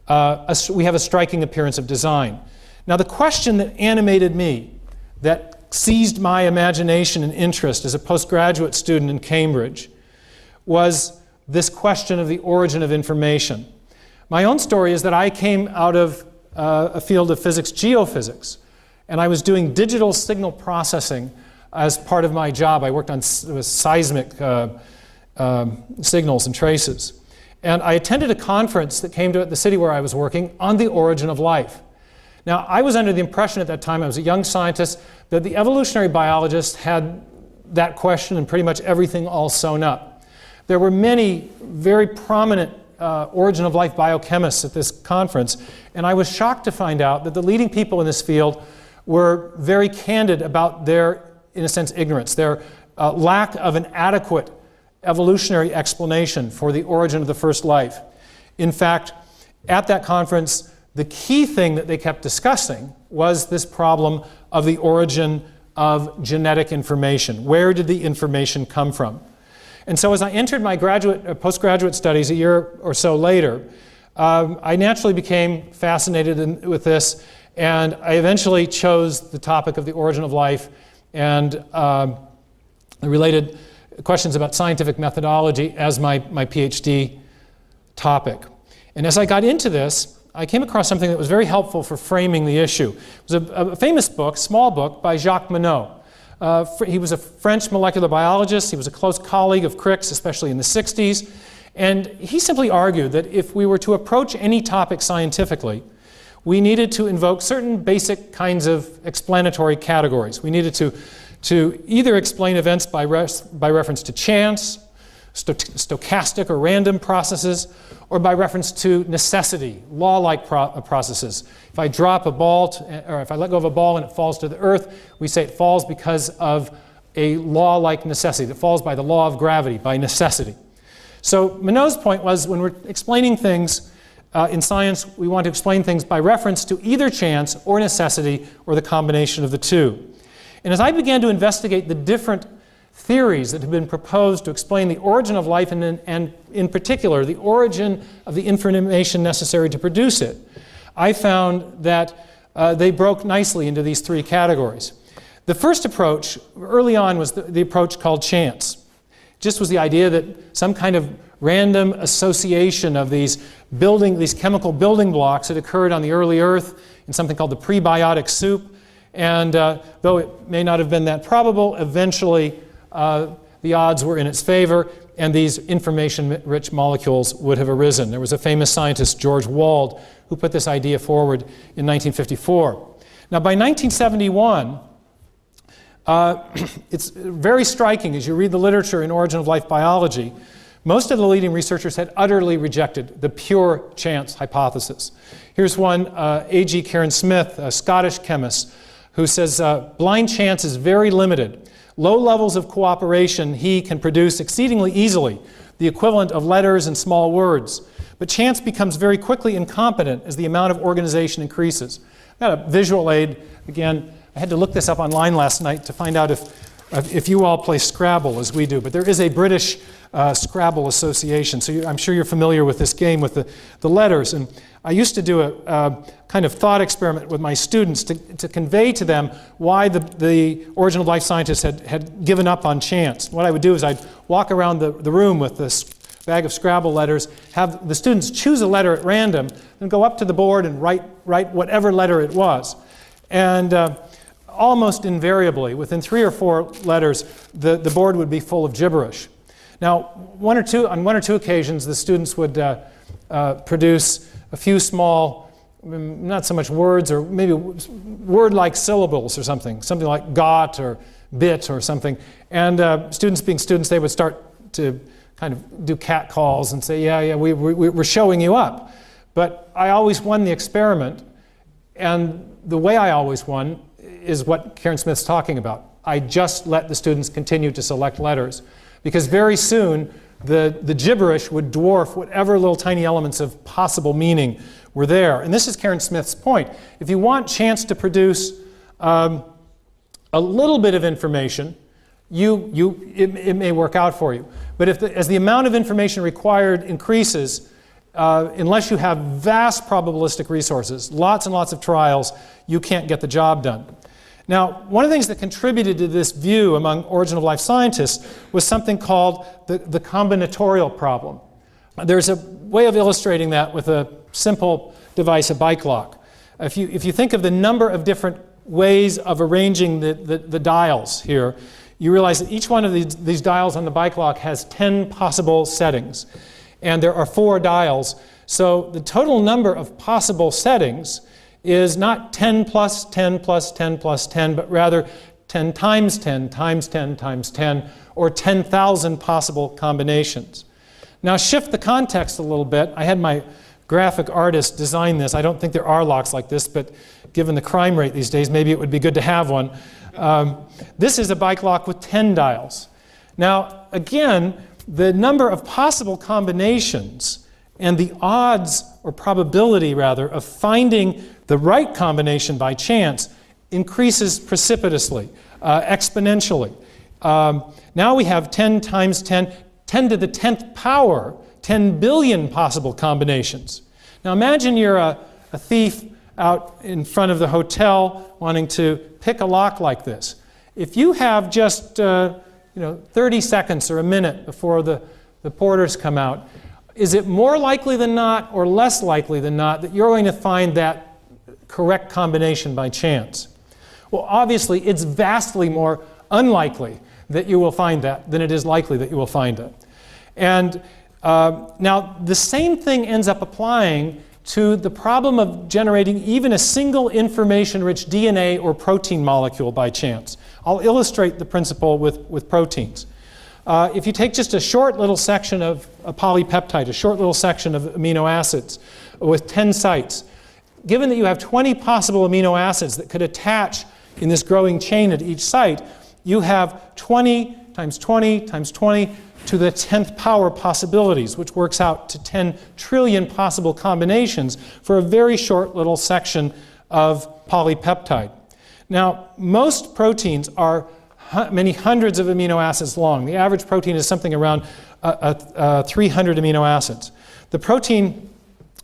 We have a striking appearance of design. Now, the question that animated me, that seized my imagination and interest as a postgraduate student in Cambridge, was this question of the origin of information. My own story is that I came out of a field of physics, geophysics, and I was doing digital signal processing as part of my job. I worked on seismic signals and traces. And I attended a conference that came to the city where I was working on the origin of life. Now, I was under the impression at that time, I was a young scientist, that the evolutionary biologists had that question and pretty much everything all sewn up. There were many very prominent origin of life biochemists at this conference, and I was shocked to find out that the leading people in this field were very candid about their, in a sense, ignorance, their lack of an adequate evolutionary explanation for the origin of the first life. In fact, at that conference, the key thing that they kept discussing was this problem of the origin of genetic information. Where did the information come from? And so as I entered my postgraduate studies a year or so later, I naturally became fascinated with this, and I eventually chose the topic of the origin of life and the related questions about scientific methodology as my PhD topic. And as I got into this, I came across something that was very helpful for framing the issue. It was a famous book, small book, by Jacques Monod. He was a French molecular biologist. He was a close colleague of Crick's, especially in the 60s. And he simply argued that if we were to approach any topic scientifically, we needed to invoke certain basic kinds of explanatory categories. We needed to either explain events by reference to chance, stochastic or random processes, or by reference to necessity, law-like processes. If I drop a ball, or if I let go of a ball and it falls to the earth, we say it falls because of a law-like necessity. It falls by the law of gravity, by necessity. So Monod's point was, when we're explaining things in science, we want to explain things by reference to either chance or necessity, or the combination of the two. And as I began to investigate the different theories that have been proposed to explain the origin of life, and in particular the origin of the information necessary to produce it, I found that they broke nicely into these three categories. The first approach early on was the approach called chance. Just was the idea that some kind of random association of these chemical building blocks that occurred on the early Earth in something called the prebiotic soup. And though it may not have been that probable, eventually the odds were in its favor, and these information-rich molecules would have arisen. There was a famous scientist, George Wald, who put this idea forward in 1954. Now, by 1971, it's very striking as you read the literature in origin of life biology. Most of the leading researchers had utterly rejected the pure chance hypothesis. Here's one, A.G. Karen Smith, a Scottish chemist, who says blind chance is very limited. Low levels of cooperation he can produce exceedingly easily, the equivalent of letters and small words. But chance becomes very quickly incompetent as the amount of organization increases. I've got a visual aid. Again, I had to look this up online last night to find out if you all play Scrabble as we do, but there is a British Scrabble association, so I'm sure you're familiar with this game with the letters. And I used to do a kind of thought experiment with my students to convey to them why the origin of life scientists had given up on chance. What I would do is I'd walk around the room with this bag of Scrabble letters, have the students choose a letter at random, then go up to the board and write whatever letter it was. And almost invariably, within 3 or 4 letters, the board would be full of gibberish. Now, on one or two occasions, the students would produce a few small, not so much words, or maybe word-like syllables or something like got or bit or something. And students being students, they would start to kind of do cat calls and say, yeah, we're showing you up. But I always won the experiment, and the way I always won is what Karen Smith's talking about. I just let the students continue to select letters, because very soon the gibberish would dwarf whatever little tiny elements of possible meaning were there. And this is Karen Smith's point. If you want chance to produce a little bit of information, it may work out for you. But as the amount of information required increases, unless you have vast probabilistic resources, lots and lots of trials, you can't get the job done. Now, one of the things that contributed to this view among origin of life scientists was something called the combinatorial problem. There's a way of illustrating that with a simple device, a bike lock. If you think of the number of different ways of arranging the dials here, you realize that each one of these dials on the bike lock has 10 possible settings. And there are 4 dials. So the total number of possible settings is not 10 plus 10 plus 10 plus 10, but rather 10 times 10 times 10 times 10, or 10,000 possible combinations. Now shift the context a little bit. I had my graphic artist design this. I don't think there are locks like this, but given the crime rate these days, maybe it would be good to have one. This is a bike lock with 10 dials. Now, again, the number of possible combinations and the odds, or probability rather, of finding the right combination by chance increases precipitously, exponentially. Now we have 10 times 10, 10 to the 10th power, 10 billion possible combinations. Now imagine you're a thief out in front of the hotel wanting to pick a lock like this. If you have just 30 seconds or a minute before the porters come out, is it more likely than not or less likely than not that you're going to find that correct combination by chance? Well, obviously, it's vastly more unlikely that you will find that than it is likely that you will find it. And now, the same thing ends up applying to the problem of generating even a single information-rich DNA or protein molecule by chance. I'll illustrate the principle with proteins. If you take just a short little section of a polypeptide, a short little section of amino acids with 10 sites, given that you have 20 possible amino acids that could attach in this growing chain at each site, you have 20 times 20 times 20 to the 10th power possibilities, which works out to 10 trillion possible combinations for a very short little section of polypeptide. Now, most proteins are many hundreds of amino acids long. The average protein is something around 300 amino acids. The protein,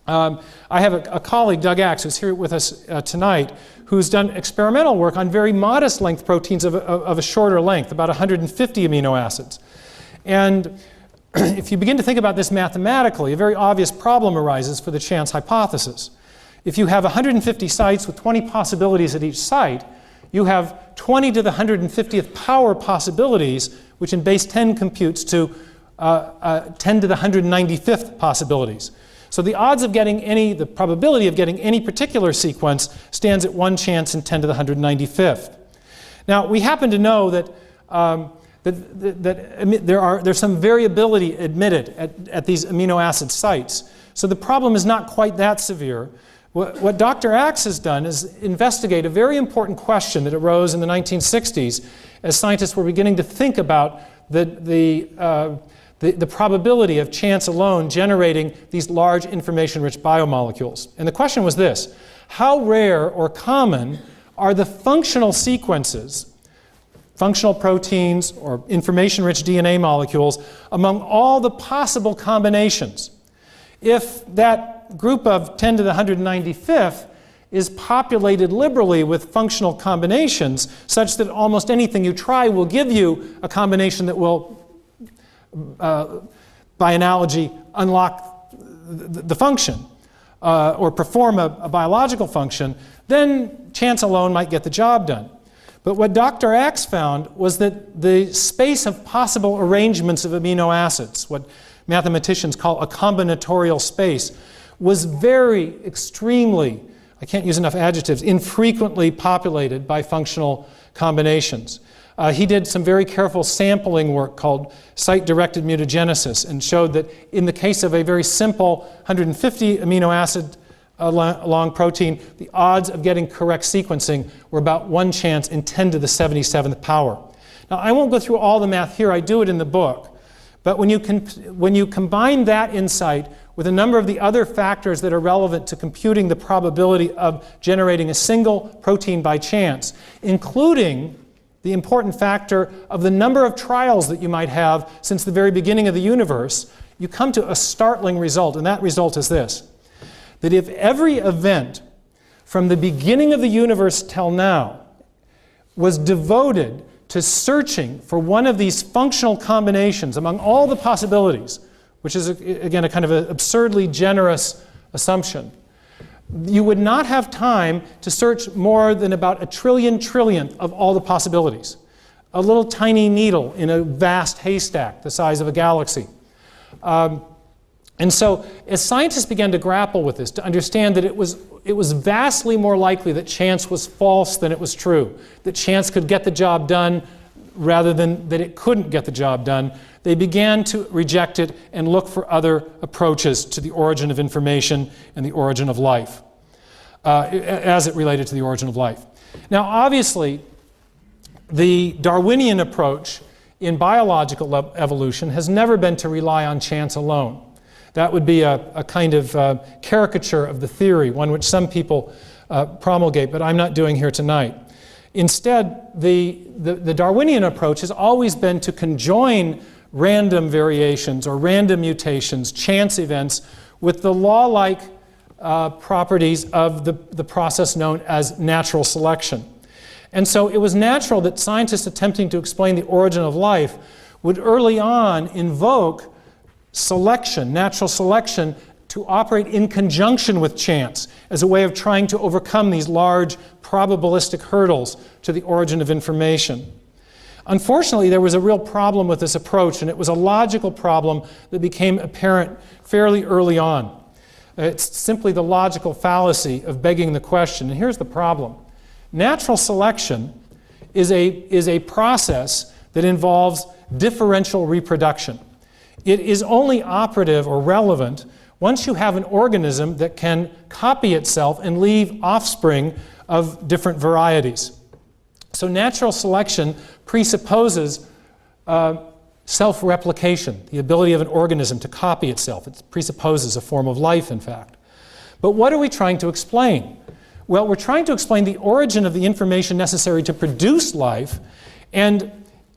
I have a colleague, Doug Axe, who's here with us tonight, who's done experimental work on very modest length proteins of a shorter length, about 150 amino acids. And if you begin to think about this mathematically, a very obvious problem arises for the chance hypothesis. If you have 150 sites with 20 possibilities at each site, you have 20 to the 150th power possibilities, which in base 10 computes to 10 to the 195th possibilities. So the odds of getting the probability of getting any particular sequence stands at 1 chance in 10 to the 195th. Now, we happen to know that there's some variability admitted at these amino acid sites. So the problem is not quite that severe. What Dr. Axe has done is investigate a very important question that arose in the 1960s as scientists were beginning to think about the probability of chance alone generating these large information-rich biomolecules. And the question was this: how rare or common are the functional sequences, functional proteins or information-rich DNA molecules, among all the possible combinations? If that group of 10 to the 195th is populated liberally with functional combinations such that almost anything you try will give you a combination that will, by analogy, unlock the function or perform a biological function, then chance alone might get the job done. But what Dr. Axe found was that the space of possible arrangements of amino acids, what mathematicians call a combinatorial space, was very extremely, I can't use enough adjectives, infrequently populated by functional combinations. He did some very careful sampling work called site-directed mutagenesis and showed that in the case of a very simple 150 amino acid long protein, the odds of getting correct sequencing were about 1 chance in 10 to the 77th power. Now, I won't go through all the math here, I do it in the book, but when you combine that insight with a number of the other factors that are relevant to computing the probability of generating a single protein by chance, including the important factor of the number of trials that you might have since the very beginning of the universe, you come to a startling result, and that result is this: that if every event from the beginning of the universe till now was devoted to searching for one of these functional combinations among all the possibilities, which is, again, a kind of an absurdly generous assumption, you would not have time to search more than about a trillionth of all the possibilities. A little tiny needle in a vast haystack the size of a galaxy. And so, as scientists began to grapple with this, to understand that it was vastly more likely that chance was false than it was true, that chance could get the job done rather than that it couldn't get the job done, they began to reject it and look for other approaches to the origin of information and the origin of life, as it related to the origin of life. Now, obviously, the Darwinian approach in biological evolution has never been to rely on chance alone. That would be a kind of caricature of the theory, one which some people promulgate, but I'm not doing here tonight. Instead, the Darwinian approach has always been to conjoin random variations or random mutations, chance events, with the law-like properties of the process known as natural selection. And so it was natural that scientists attempting to explain the origin of life would early on invoke selection, natural selection, to operate in conjunction with chance as a way of trying to overcome these large probabilistic hurdles to the origin of information. Unfortunately, there was a real problem with this approach, and it was a logical problem that became apparent fairly early on. It's simply the logical fallacy of begging the question. And here's the problem. Natural selection is a process that involves differential reproduction. It is only operative or relevant once you have an organism that can copy itself and leave offspring of different varieties. So natural selection presupposes self-replication, the ability of an organism to copy itself. It presupposes a form of life, in fact. But what are we trying to explain? Well, we're trying to explain the origin of the information necessary to produce life, and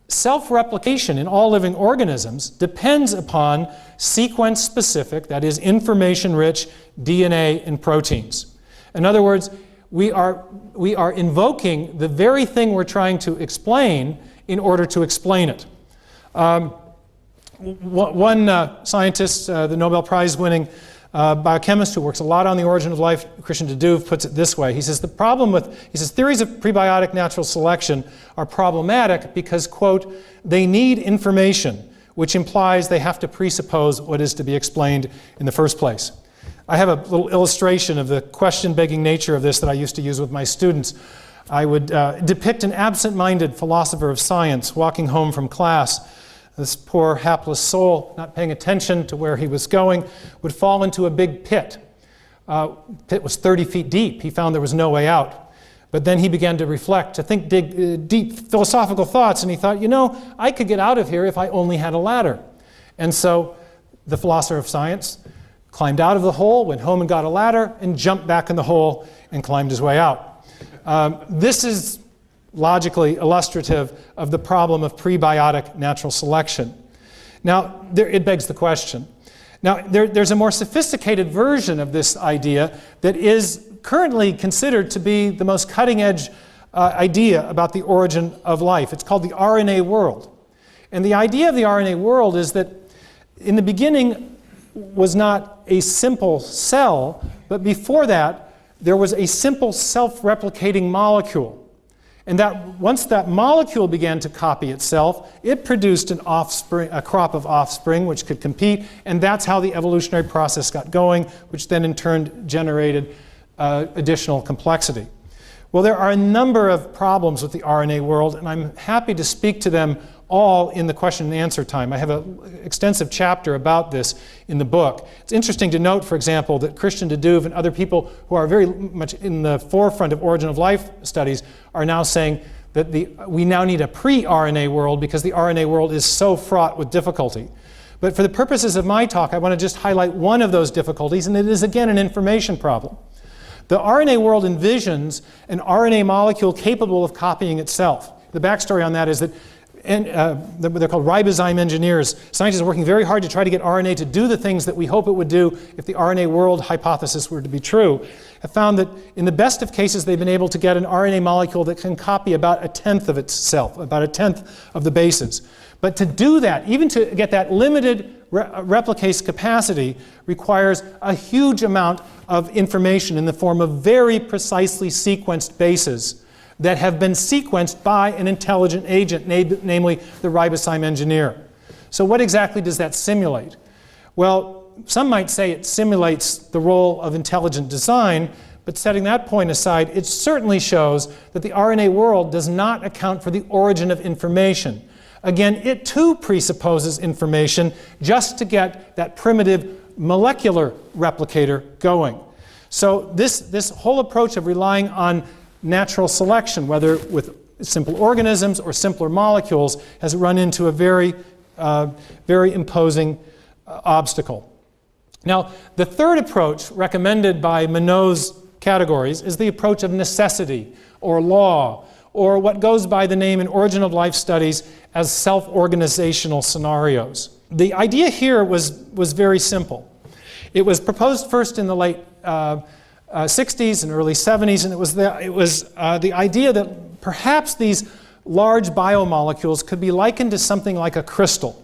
self-replication in all living organisms depends upon sequence-specific, that is, information-rich DNA and proteins. In other words, we are invoking the very thing we're trying to explain in order to explain it. One scientist, the Nobel Prize-winning biochemist who works a lot on the origin of life, Richard Dawkins, puts it this way. He says, theories of prebiotic natural selection are problematic because, quote, they need information, which implies they have to presuppose what is to be explained in the first place. I have a little illustration of the question-begging nature of this that I used to use with my students. I would depict an absent-minded philosopher of science walking home from class. This poor hapless soul, not paying attention to where he was going, would fall into a big pit. Pit was 30 feet deep. He found there was no way out. But then he began to reflect, to think deep philosophical thoughts, and he thought, you know, I could get out of here if I only had a ladder. And so the philosopher of science climbed out of the hole, went home and got a ladder, and jumped back in the hole and climbed his way out. This is logically illustrative of the problem of prebiotic natural selection. Now, it begs the question. Now, there's a more sophisticated version of this idea that is currently considered to be the most cutting-edge idea about the origin of life. It's called the RNA world. And the idea of the RNA world is that in the beginning was not a simple cell, but before that, there was a simple self-replicating molecule. And that once that molecule began to copy itself, it produced an offspring, a crop of offspring which could compete, and that's how the evolutionary process got going, which then in turn generated additional complexity. Well, there are a number of problems with the RNA world, and I'm happy to speak to them all in the question and answer time. I have an extensive chapter about this in the book. It's interesting to note, for example, that Richard Dawkins and other people who are very much in the forefront of origin of life studies are now saying that we now need a pre-RNA world because the RNA world is so fraught with difficulty. But for the purposes of my talk, I want to just highlight one of those difficulties, and it is again an information problem. The RNA world envisions an RNA molecule capable of copying itself. The backstory on that is that they're called ribozyme engineers. Scientists are working very hard to try to get RNA to do the things that we hope it would do if the RNA world hypothesis were to be true. Have found that in the best of cases, they've been able to get an RNA molecule that can copy about 1/10 of itself, about 1/10 of the bases. But to do that, even to get that limited replicase capacity, requires a huge amount of information in the form of very precisely sequenced bases that have been sequenced by an intelligent agent, namely the ribozyme engineer. So what exactly does that simulate? Well, some might say it simulates the role of intelligent design, but setting that point aside, it certainly shows that the RNA world does not account for the origin of information. Again, it too presupposes information just to get that primitive molecular replicator going. So this whole approach of relying on natural selection, whether with simple organisms or simpler molecules, has run into a very imposing obstacle. Now, the third approach recommended by Monod's categories is the approach of necessity or law, or what goes by the name in origin of life studies as self-organizational scenarios. The idea here was very simple. It was proposed first in the late 60s and early 70s, and it was the idea that perhaps these large biomolecules could be likened to something like a crystal,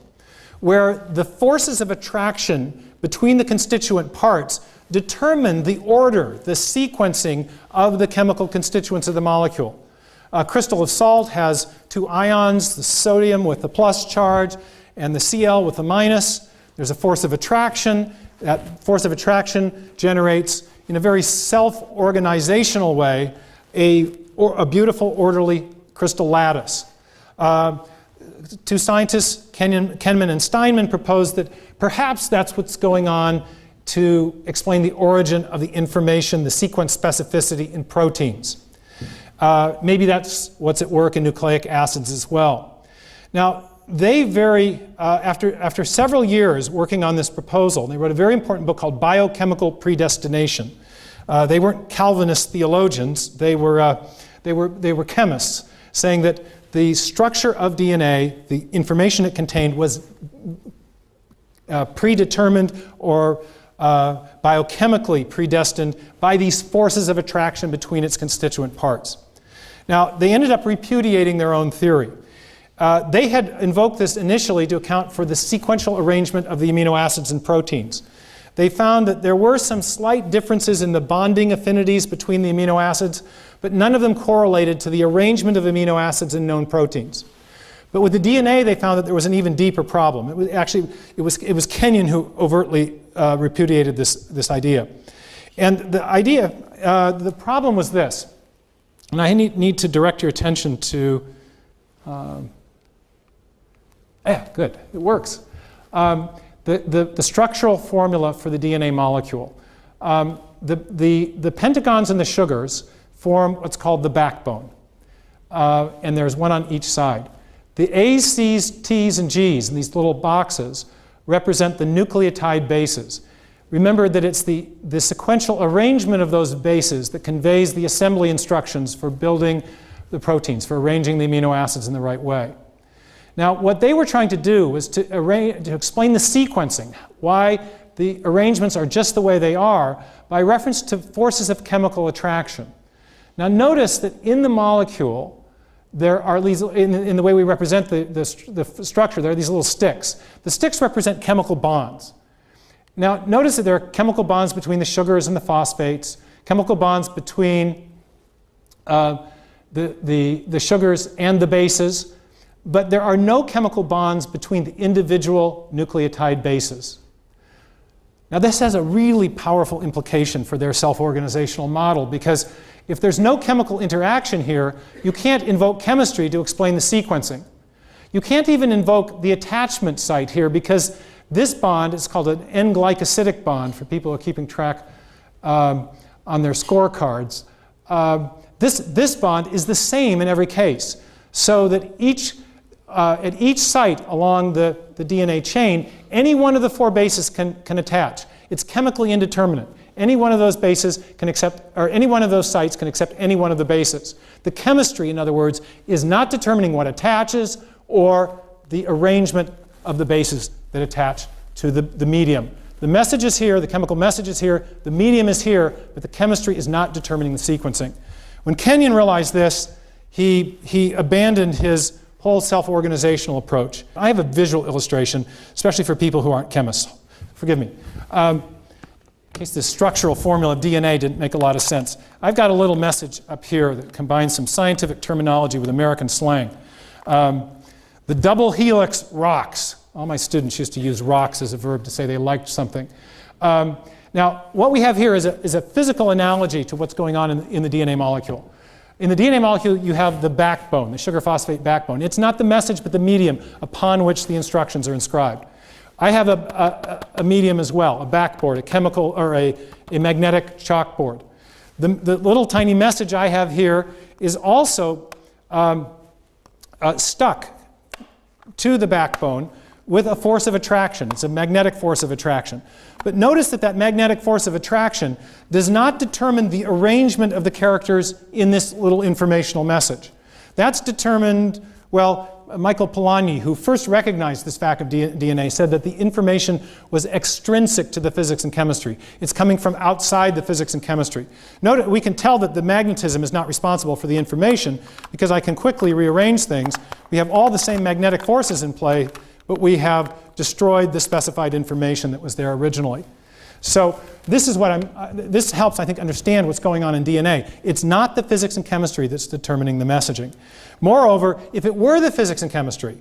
where the forces of attraction between the constituent parts determine the order, the sequencing of the chemical constituents of the molecule. A crystal of salt has two ions, the sodium with the plus charge and the Cl with the minus. There's a force of attraction. That force of attraction generates, in a very self-organizational way, a beautiful, orderly crystal lattice. Two scientists, Kahneman and Steinman, proposed that perhaps that's what's going on to explain the origin of the information, the sequence specificity in proteins. Maybe that's what's at work in nucleic acids as well. Now, they after several years working on this proposal, they wrote a very important book called Biochemical Predestination. They weren't Calvinist theologians, they were chemists, saying that the structure of DNA, the information it contained, was predetermined or biochemically predestined by these forces of attraction between its constituent parts. Now, they ended up repudiating their own theory. They had invoked this initially to account for the sequential arrangement of the amino acids in proteins. They found that there were some slight differences in the bonding affinities between the amino acids, but none of them correlated to the arrangement of amino acids in known proteins. But with the DNA, they found that there was an even deeper problem. It was Kenyon who overtly repudiated this idea. And the problem was this, and I need to direct your attention to, good, it works. The structural formula for the DNA molecule. The pentagons and the sugars form what's called the backbone, and there's one on each side. The A's, C's, T's, and G's in these little boxes represent the nucleotide bases. Remember that it's the sequential arrangement of those bases that conveys the assembly instructions for building the proteins, for arranging the amino acids in the right way. Now, what they were trying to do was to explain the sequencing, why the arrangements are just the way they are, by reference to forces of chemical attraction. Now, notice that in the molecule, there are these, in the way we represent the structure, there are these little sticks. The sticks represent chemical bonds. Now, notice that there are chemical bonds between the sugars and the phosphates, chemical bonds between the sugars and the bases, but there are no chemical bonds between the individual nucleotide bases. Now, this has a really powerful implication for their self-organizational model, because if there's no chemical interaction here, you can't invoke chemistry to explain the sequencing. You can't even invoke the attachment site here, because this bond is called an N-glycosidic bond for people who are keeping track on their scorecards. This bond is the same in every case, so that at each site along the DNA chain, any one of the four bases can attach. It's chemically indeterminate. Any one of those bases can accept, or any one of those sites can accept any one of the bases. The chemistry, in other words, is not determining what attaches or the arrangement of the bases that attach to the medium. The message is here, the chemical message is here, the medium is here, but the chemistry is not determining the sequencing. When Kenyon realized this, he abandoned his whole self-organizational approach. I have a visual illustration, especially for people who aren't chemists. Forgive me. In case the structural formula of DNA didn't make a lot of sense. I've got a little message up here that combines some scientific terminology with American slang. The double helix rocks. All my students used to use rocks as a verb to say they liked something. Now, what we have here is a physical analogy to what's going on in the DNA molecule. In the DNA molecule, you have the backbone, the sugar phosphate backbone. It's not the message, but the medium upon which the instructions are inscribed. I have a medium as well, a backboard, a chemical or a magnetic chalkboard. The little tiny message I have here is also stuck to the backbone with a force of attraction. It's a magnetic force of attraction. But notice that magnetic force of attraction does not determine the arrangement of the characters in this little informational message. That's determined, well, Michael Polanyi, who first recognized this fact of DNA, said that the information was extrinsic to the physics and chemistry. It's coming from outside the physics and chemistry. Note, we can tell that the magnetism is not responsible for the information because I can quickly rearrange things. We have all the same magnetic forces in play, but we have destroyed the specified information that was there originally. So this is this helps, I think, understand what's going on in DNA. It's not the physics and chemistry that's determining the messaging. Moreover, if it were the physics and chemistry,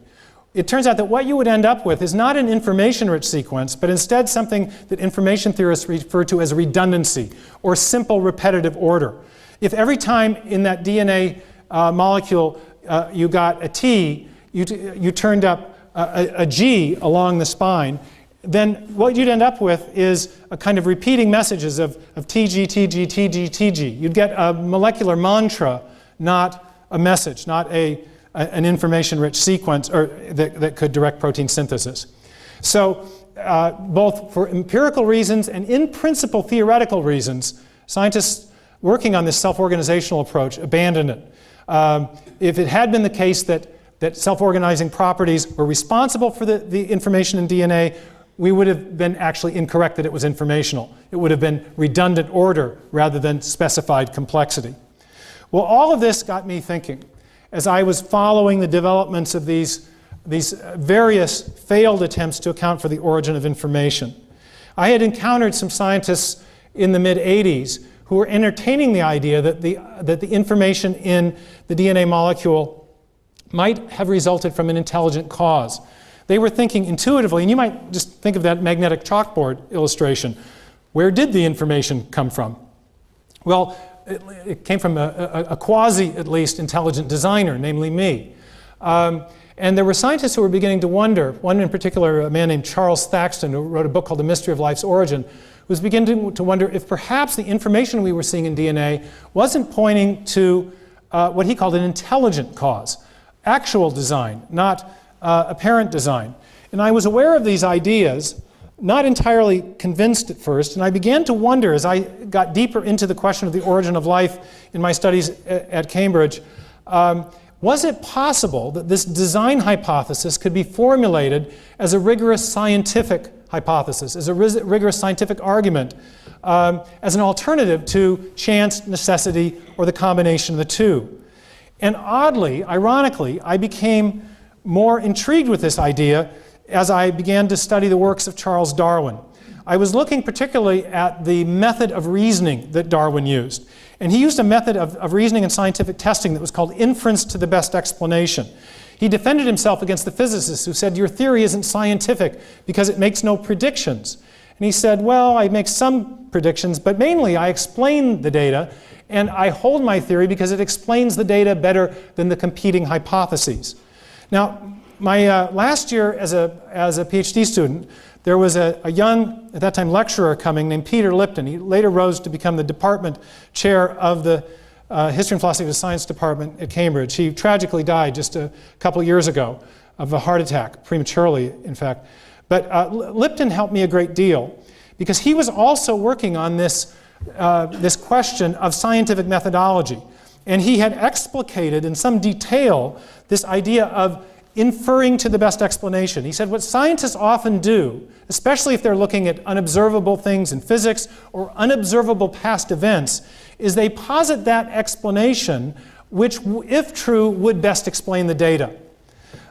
it turns out that what you would end up with is not an information-rich sequence, but instead something that information theorists refer to as redundancy, or simple repetitive order. If every time in that DNA molecule you got a T, you turned up a G along the spine, then what you'd end up with is a kind of repeating messages of TG, TG, TG, TG. You'd get a molecular mantra, not a message, not an information-rich sequence or that could direct protein synthesis. So both for empirical reasons and in principle theoretical reasons, scientists working on this self-organizational approach abandoned it. If it had been the case that self-organizing properties were responsible for the information in DNA, we would have been actually incorrect that it was informational. It would have been redundant order rather than specified complexity. Well, all of this got me thinking as I was following the developments of these various failed attempts to account for the origin of information. I had encountered some scientists in the mid-'80s who were entertaining the idea that the information in the DNA molecule might have resulted from an intelligent cause. They were thinking intuitively, and you might just think of that magnetic chalkboard illustration. Where did the information come from? Well, it came from a quasi, at least, intelligent designer, namely me. And there were scientists who were beginning to wonder, one in particular, a man named Charles Thaxton, who wrote a book called The Mystery of Life's Origin, was beginning to wonder if perhaps the information we were seeing in DNA wasn't pointing to what he called an intelligent cause, actual design, not apparent design. And I was aware of these ideas, not entirely convinced at first, and I began to wonder as I got deeper into the question of the origin of life in my studies at Cambridge, was it possible that this design hypothesis could be formulated as a rigorous scientific hypothesis, as a rigorous scientific argument, as an alternative to chance, necessity, or the combination of the two? And oddly, ironically, I became more intrigued with this idea as I began to study the works of Charles Darwin. I was looking particularly at the method of reasoning that Darwin used. And he used a method of reasoning and scientific testing that was called inference to the best explanation. He defended himself against the physicists who said, your theory isn't scientific because it makes no predictions. And he said, well, I make some predictions, but mainly I explain the data, and I hold my theory because it explains the data better than the competing hypotheses. Now, my last year as a PhD student, there was a young, at that time, lecturer coming named Peter Lipton. He later rose to become the department chair of the History and Philosophy of the Science department at Cambridge. He tragically died just a couple years ago of a heart attack, prematurely, in fact. But Lipton helped me a great deal because he was also working on this question of scientific methodology. And he had explicated in some detail this idea of inferring to the best explanation. He said what scientists often do, especially if they're looking at unobservable things in physics or unobservable past events, is they posit that explanation which, if true, would best explain the data.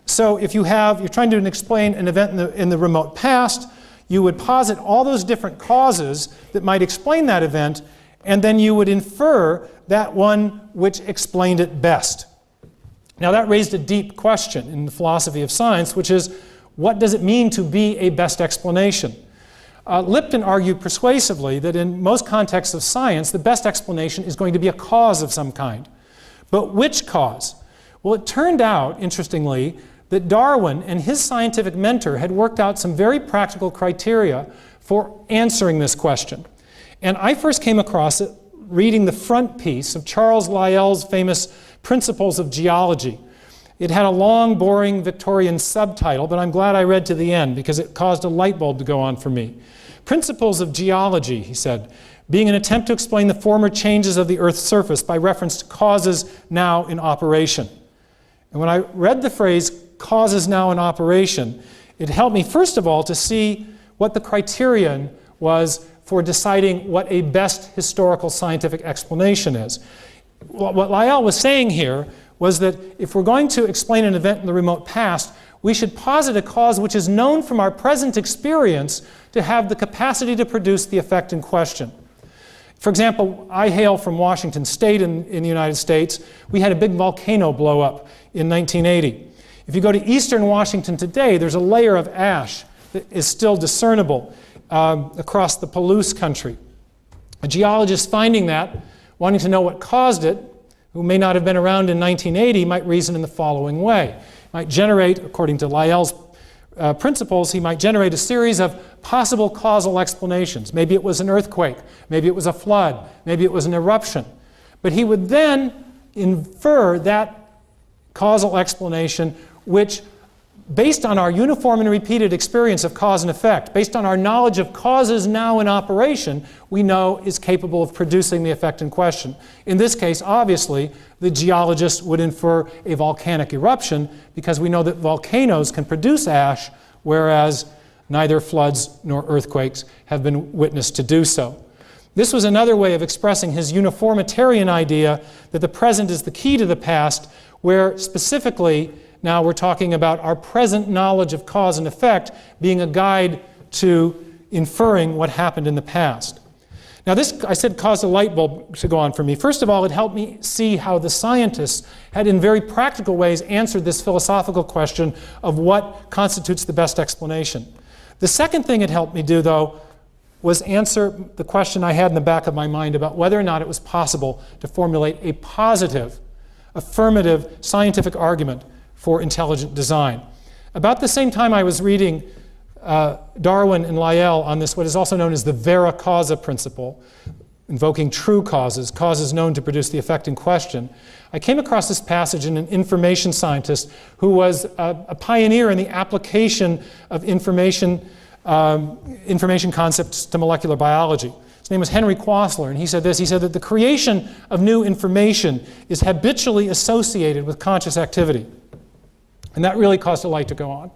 So if you're trying to explain an event in the remote past, you would posit all those different causes that might explain that event, and then you would infer that one which explained it best. Now that raised a deep question in the philosophy of science, which is, what does it mean to be a best explanation? Lipton argued persuasively that in most contexts of science, the best explanation is going to be a cause of some kind. But which cause? Well, it turned out, interestingly, that Darwin and his scientific mentor had worked out some very practical criteria for answering this question. And I first came across it reading the front piece of Charles Lyell's famous Principles of Geology. It had a long, boring Victorian subtitle, but I'm glad I read to the end because it caused a light bulb to go on for me. Principles of Geology, he said, being an attempt to explain the former changes of the Earth's surface by reference to causes now in operation. And when I read the phrase, causes now in operation, it helped me, first of all, to see what the criterion was for deciding what a best historical scientific explanation is. What Lyell was saying here was that if we're going to explain an event in the remote past, we should posit a cause which is known from our present experience to have the capacity to produce the effect in question. For example, I hail from Washington State in the United States. We had a big volcano blow up in 1980. If you go to eastern Washington today, there's a layer of ash that is still discernible across the Palouse country. A geologist finding that, wanting to know what caused it, who may not have been around in 1980, might reason in the following way. Might generate, according to Lyell's principles, he might generate a series of possible causal explanations. Maybe it was an earthquake, maybe it was a flood, maybe it was an eruption. But he would then infer that causal explanation, which, based on our uniform and repeated experience of cause and effect, based on our knowledge of causes now in operation, we know is capable of producing the effect in question. In this case, obviously, the geologist would infer a volcanic eruption because we know that volcanoes can produce ash, whereas neither floods nor earthquakes have been witnessed to do so. This was another way of expressing his uniformitarian idea that the present is the key to the past, where specifically now we're talking about our present knowledge of cause and effect being a guide to inferring what happened in the past. Now this, I said, caused a light bulb to go on for me. First of all, it helped me see how the scientists had in very practical ways answered this philosophical question of what constitutes the best explanation. The second thing it helped me do, though, was answer the question I had in the back of my mind about whether or not it was possible to formulate a positive, affirmative scientific argument for intelligent design. About the same time I was reading Darwin and Lyell on this, what is also known as the vera causa principle, invoking true causes, causes known to produce the effect in question, I came across this passage in an information scientist who was a pioneer in the application of information concepts to molecular biology. His name was Henry Quasler, and he said this. He said that the creation of new information is habitually associated with conscious activity. And that really caused a light to go on.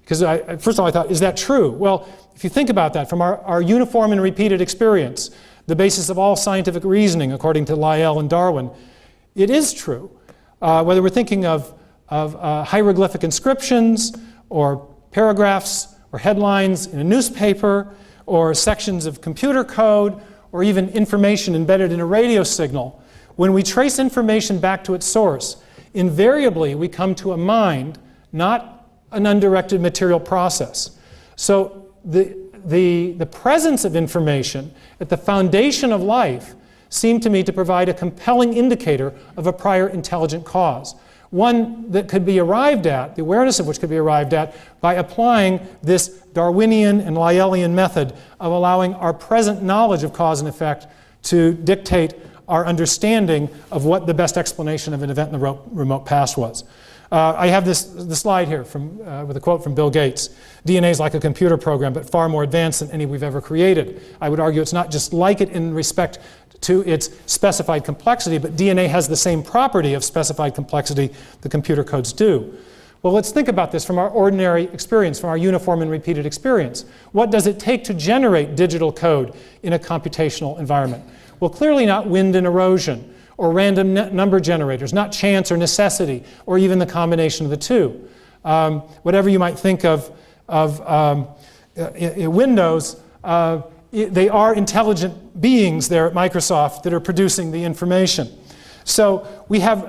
Because first of all, I thought, is that true? Well, if you think about that, from our uniform and repeated experience, the basis of all scientific reasoning, according to Lyell and Darwin, it is true. Whether we're thinking of hieroglyphic inscriptions, or paragraphs, or headlines in a newspaper, or sections of computer code, or even information embedded in a radio signal, when we trace information back to its source, invariably we come to a mind, not an undirected material process. So the presence of information at the foundation of life seemed to me to provide a compelling indicator of a prior intelligent cause. One that could be arrived at, the awareness of which could be arrived at, by applying this Darwinian and Lyellian method of allowing our present knowledge of cause and effect to dictate our understanding of what the best explanation of an event in the remote past was. I have the slide here with a quote from Bill Gates. DNA is like a computer program, but far more advanced than any we've ever created. I would argue it's not just like it in respect to its specified complexity, but DNA has the same property of specified complexity the computer codes do. Well, let's think about this from our ordinary experience, from our uniform and repeated experience. What does it take to generate digital code in a computational environment? Well, clearly not wind and erosion, or random number generators, not chance or necessity, or even the combination of the two. Whatever you might think of Windows, they are intelligent beings there at Microsoft that are producing the information. So we have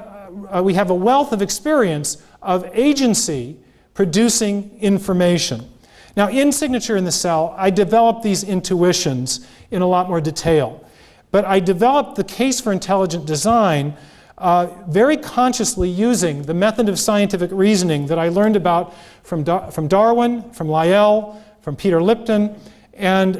a wealth of experience of agency producing information. Now, in Signature in the Cell, I developed these intuitions in a lot more detail. But I developed the case for intelligent design very consciously using the method of scientific reasoning that I learned about from Darwin, from Lyell, from Peter Lipton, and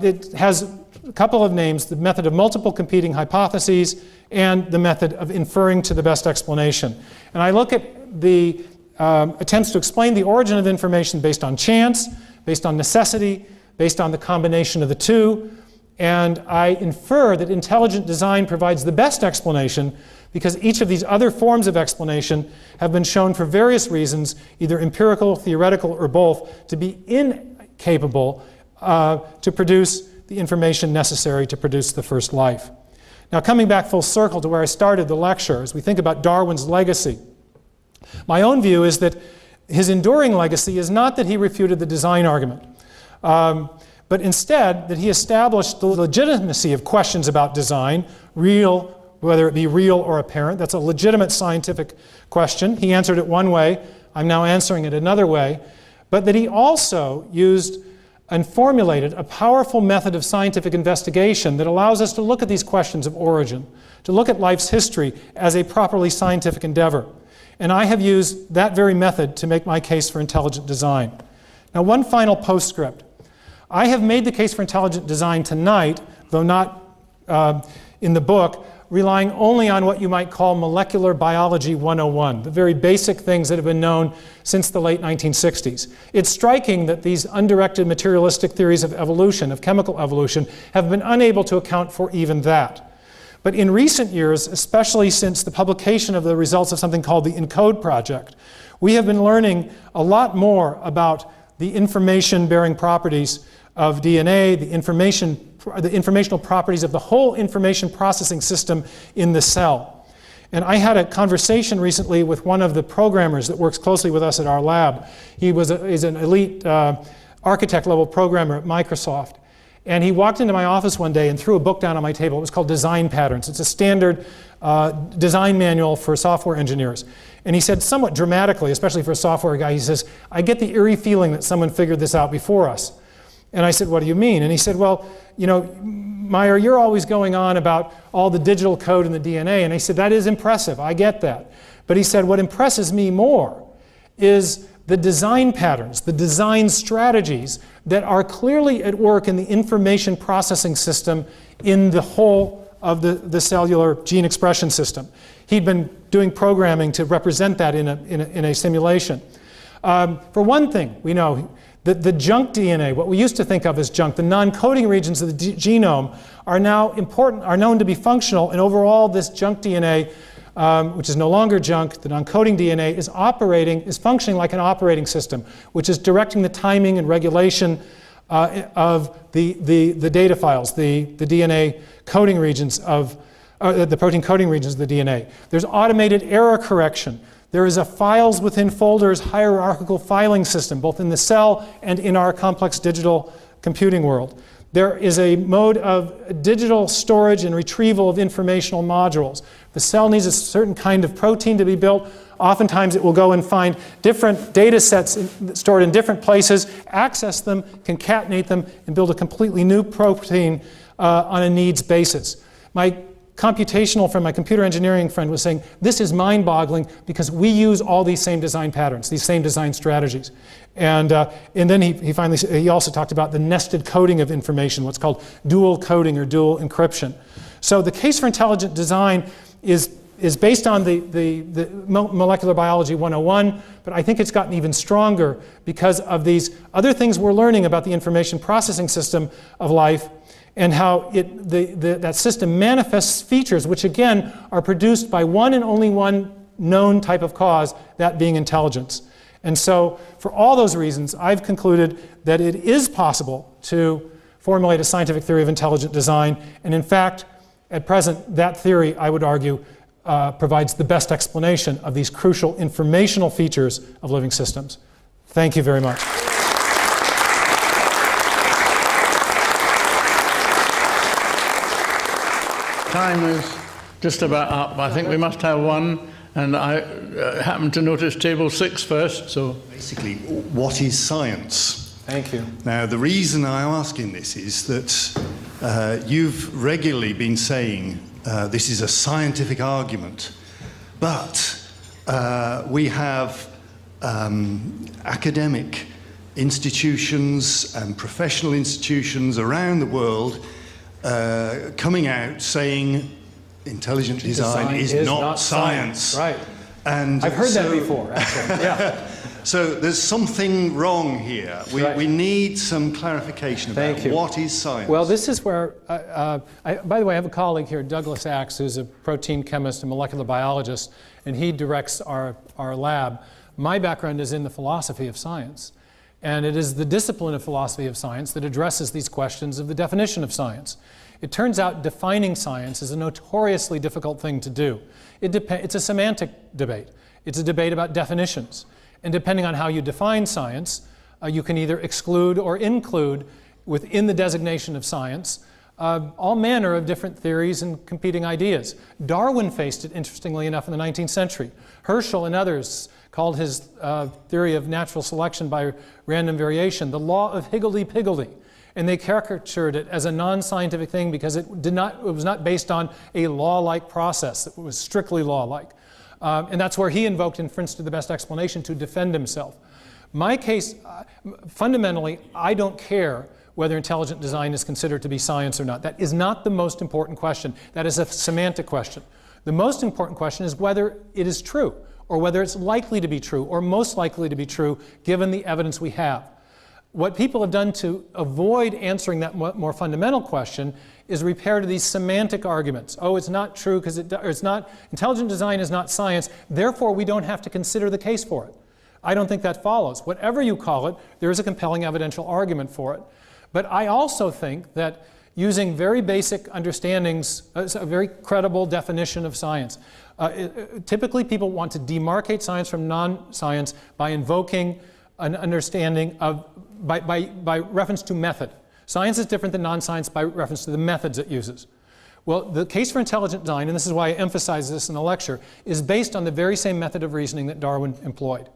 it has a couple of names: the method of multiple competing hypotheses and the method of inferring to the best explanation. And I look at the attempts to explain the origin of information based on chance, based on necessity, based on the combination of the two. And I infer that intelligent design provides the best explanation because each of these other forms of explanation have been shown for various reasons, either empirical, theoretical, or both, to be incapable to produce the information necessary to produce the first life. Now, coming back full circle to where I started the lecture, as we think about Darwin's legacy, my own view is that his enduring legacy is not that he refuted the design argument, but instead that he established the legitimacy of questions about design, real, whether it be real or apparent. That's a legitimate scientific question. He answered it one way. I'm now answering it another way, but that he also used and formulated a powerful method of scientific investigation that allows us to look at these questions of origin, to look at life's history as a properly scientific endeavor. And I have used that very method to make my case for intelligent design. Now, one final postscript. I have made the case for intelligent design tonight, though not in the book, relying only on what you might call molecular biology 101, the very basic things that have been known since the late 1960s. It's striking that these undirected materialistic theories of evolution, of chemical evolution, have been unable to account for even that. But in recent years, especially since the publication of the results of something called the ENCODE project, we have been learning a lot more about the information-bearing properties of DNA, the informational properties of the whole information processing system in the cell. And I had a conversation recently with one of the programmers that works closely with us at our lab. He's an elite architect-level programmer at Microsoft. And he walked into my office one day and threw a book down on my table. It was called Design Patterns. It's a standard design manual for software engineers. And he said somewhat dramatically, especially for a software guy, he says, "I get the eerie feeling that someone figured this out before us." And I said, "What do you mean?" And he said, "Well, you know, Meyer, you're always going on about all the digital code in the DNA." And I said, "That is impressive, I get that." But he said, "What impresses me more is the design patterns, the design strategies that are clearly at work in the information processing system in the whole of the cellular gene expression system." He'd been doing programming to represent that in a simulation. For one thing, we know that the junk DNA, what we used to think of as junk, the non-coding regions of the genome, are now important, are known to be functional, and overall this junk DNA, which is no longer junk, the non-coding DNA, is functioning like an operating system, which is directing the timing and regulation of the data files, the DNA coding regions of, the protein coding regions of the DNA. There's automated error correction. There is a files within folders hierarchical filing system, both in the cell and in our complex digital computing world. There is a mode of digital storage and retrieval of informational modules. The cell needs a certain kind of protein to be built. Oftentimes it will go and find different data sets stored in different places, access them, concatenate them, and build a completely new protein on a needs basis. My computational friend, my computer engineering friend, was saying, this is mind-boggling because we use all these same design patterns, these same design strategies. And then he also talked about the nested coding of information, what's called dual coding or dual encryption. So the case for intelligent design is based on the molecular biology 101, but I think it's gotten even stronger because of these other things we're learning about the information processing system of life and how that system manifests features which, again, are produced by one and only one known type of cause, that being intelligence. And so, for all those reasons, I've concluded that it is possible to formulate a scientific theory of intelligent design, and in fact, at present, that theory, I would argue, provides the best explanation of these crucial informational features of living systems. Thank you very much. Time is just about up. I think we must have one, and I happened to notice table 6 first, so... Basically, what is science? Thank you. Now, the reason I'm asking this is that you've regularly been saying this is a scientific argument, but we have academic institutions and professional institutions around the world coming out saying intelligent design is not science. Right. And I've heard that before, actually. Yeah. So there's something wrong here. We need some clarification about what is science. Well, this is where, by the way, I have a colleague here, Douglas Axe, who's a protein chemist and molecular biologist, and he directs our lab. My background is in the philosophy of science, and it is the discipline of philosophy of science that addresses these questions of the definition of science. It turns out defining science is a notoriously difficult thing to do. It's a semantic debate. It's a debate about definitions. And depending on how you define science, you can either exclude or include within the designation of science all manner of different theories and competing ideas. Darwin faced it, interestingly enough, in the 19th century. Herschel and others called his theory of natural selection by random variation the law of higgledy-piggledy. And they caricatured it as a non-scientific thing because it was not based on a law-like process. It was strictly law-like. And that's where he invoked inference to the best explanation to defend himself. My case, fundamentally, I don't care whether intelligent design is considered to be science or not. That is not the most important question. That is a semantic question. The most important question is whether it is true, or whether it's likely to be true, or most likely to be true, given the evidence we have. What people have done to avoid answering that more fundamental question is repair to these semantic arguments. Oh, it's not true because intelligent design is not science, therefore we don't have to consider the case for it. I don't think that follows. Whatever you call it, there is a compelling evidential argument for it. But I also think that using very basic understandings, a very credible definition of science, typically people want to demarcate science from non-science by invoking an understanding of, by reference to method. Science is different than non-science by reference to the methods it uses. Well, the case for intelligent design, and this is why I emphasize this in the lecture, is based on the very same method of reasoning that Darwin employed.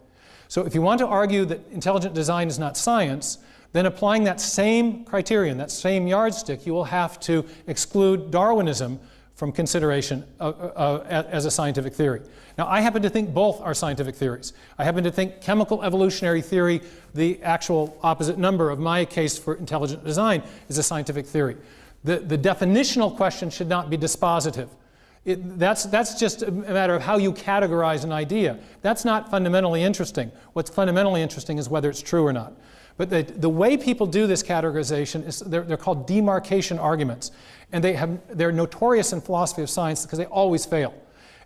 So if you want to argue that intelligent design is not science, then applying that same criterion, that same yardstick, you will have to exclude Darwinism from consideration as a scientific theory. Now, I happen to think both are scientific theories. I happen to think chemical evolutionary theory, the actual opposite number of my case for intelligent design, is a scientific theory. The definitional question should not be dispositive. That's just a matter of how you categorize an idea. That's not fundamentally interesting. What's fundamentally interesting is whether it's true or not. But the way people do this categorization is they're called demarcation arguments. And they're notorious in philosophy of science because they always fail.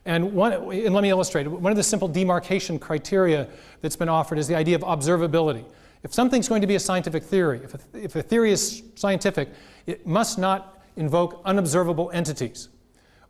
And let me illustrate. One of the simple demarcation criteria that's been offered is the idea of observability. If something's going to be a scientific theory, if a theory is scientific, it must not invoke unobservable entities.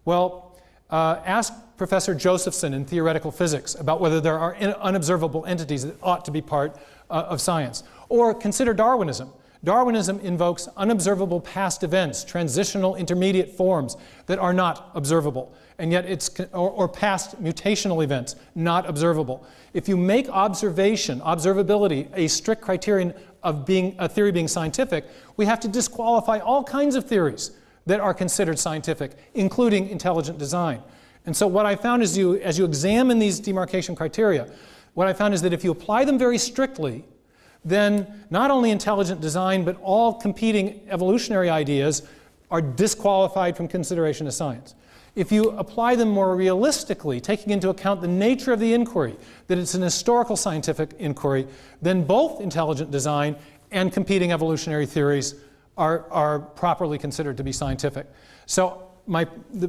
Well, ask Professor Josephson in theoretical physics about whether there are unobservable entities that ought to be part of science. Or consider Darwinism. Darwinism invokes unobservable past events, transitional intermediate forms that are not observable, and yet or past mutational events, not observable. If you make observability, a strict criterion of a theory being scientific, we have to disqualify all kinds of theories that are considered scientific, including intelligent design. And so what I found is as you examine these demarcation criteria, what I found is that if you apply them very strictly, then not only intelligent design, but all competing evolutionary ideas are disqualified from consideration as science. If you apply them more realistically, taking into account the nature of the inquiry, that it's an historical scientific inquiry, then both intelligent design and competing evolutionary theories are properly considered to be scientific. So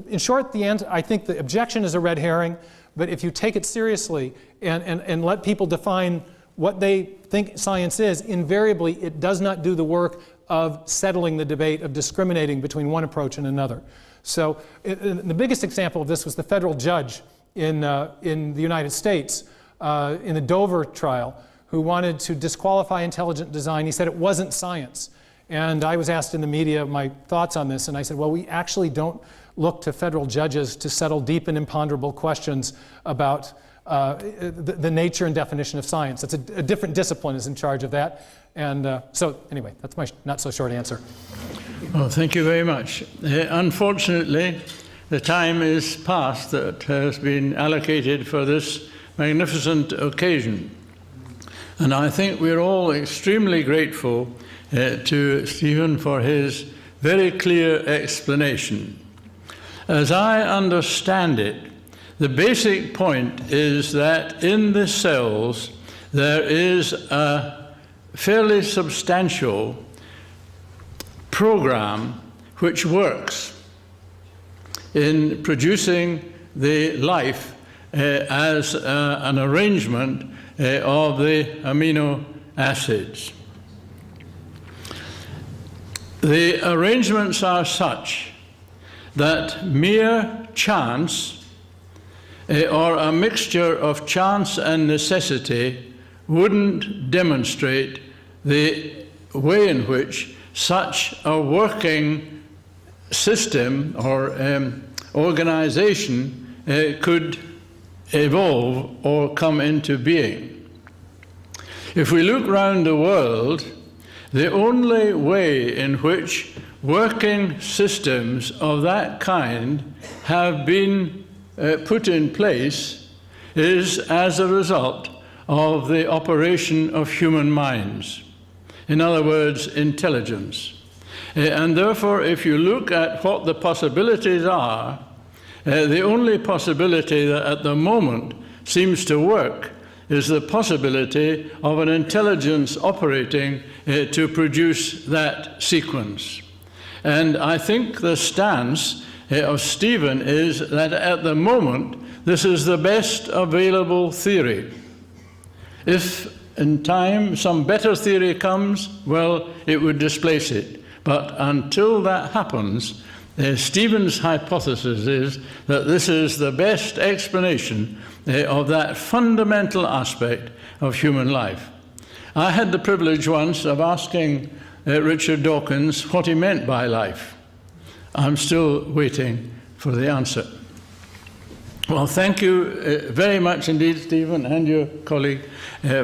in short, I think the objection is a red herring, but if you take it seriously and let people define what they think science is, invariably it does not do the work of settling the debate, of discriminating between one approach and another. So the biggest example of this was the federal judge in the United States in the Dover trial who wanted to disqualify intelligent design. He said it wasn't science. And I was asked in the media my thoughts on this, and I said, well, we actually don't look to federal judges to settle deep and imponderable questions about the nature and definition of science. It's a different discipline is in charge of that. And so anyway, that's my not so short answer. Well, thank you very much. Unfortunately, the time is past that has been allocated for this magnificent occasion. And I think we're all extremely grateful to Stephen for his very clear explanation. As I understand it, the basic point is that in the cells there is a fairly substantial program which works in producing the life as an arrangement of the amino acids. The arrangements are such that mere chance or a mixture of chance and necessity wouldn't demonstrate the way in which such a working system or organization could evolve or come into being. If we look round the world, the only way in which working systems of that kind have been put in place is as a result of the operation of human minds. In other words, intelligence. And therefore, if you look at what the possibilities are, the only possibility that at the moment seems to work is the possibility of an intelligence operating to produce that sequence. And I think the stance of Stephen is that at the moment, this is the best available theory. If in time some better theory comes, well, it would displace it. But until that happens, Stephen's hypothesis is that this is the best explanation of that fundamental aspect of human life. I had the privilege once of asking Richard Dawkins what he meant by life. I'm still waiting for the answer. Well, thank you very much indeed, Stephen, and your colleague,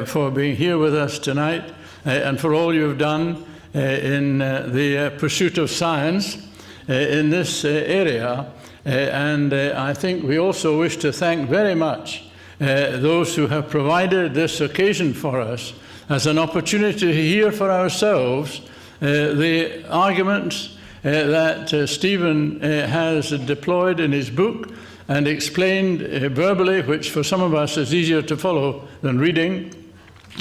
for being here with us tonight, and for all you've done in the pursuit of science in this area. And I think we also wish to thank very much those who have provided this occasion for us as an opportunity to hear for ourselves the arguments that Stephen has deployed in his book and explained verbally, which for some of us is easier to follow than reading.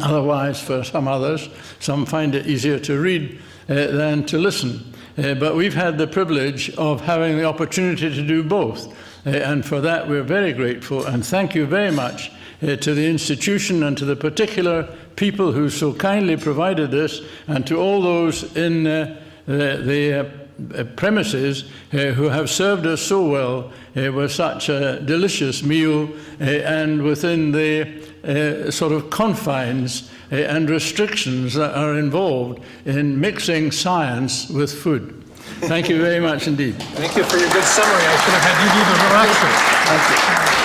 Otherwise, for some others, some find it easier to read than to listen. But we've had the privilege of having the opportunity to do both. And for that, we're very grateful. And thank you very much to the institution and to the particular people who so kindly provided this, and to all those in the premises who have served us so well with such a delicious meal and within the sort of confines and restrictions that are involved in mixing science with food. Thank you very much indeed. Thank you for your good summary. I should have had you do the direction. Thank you.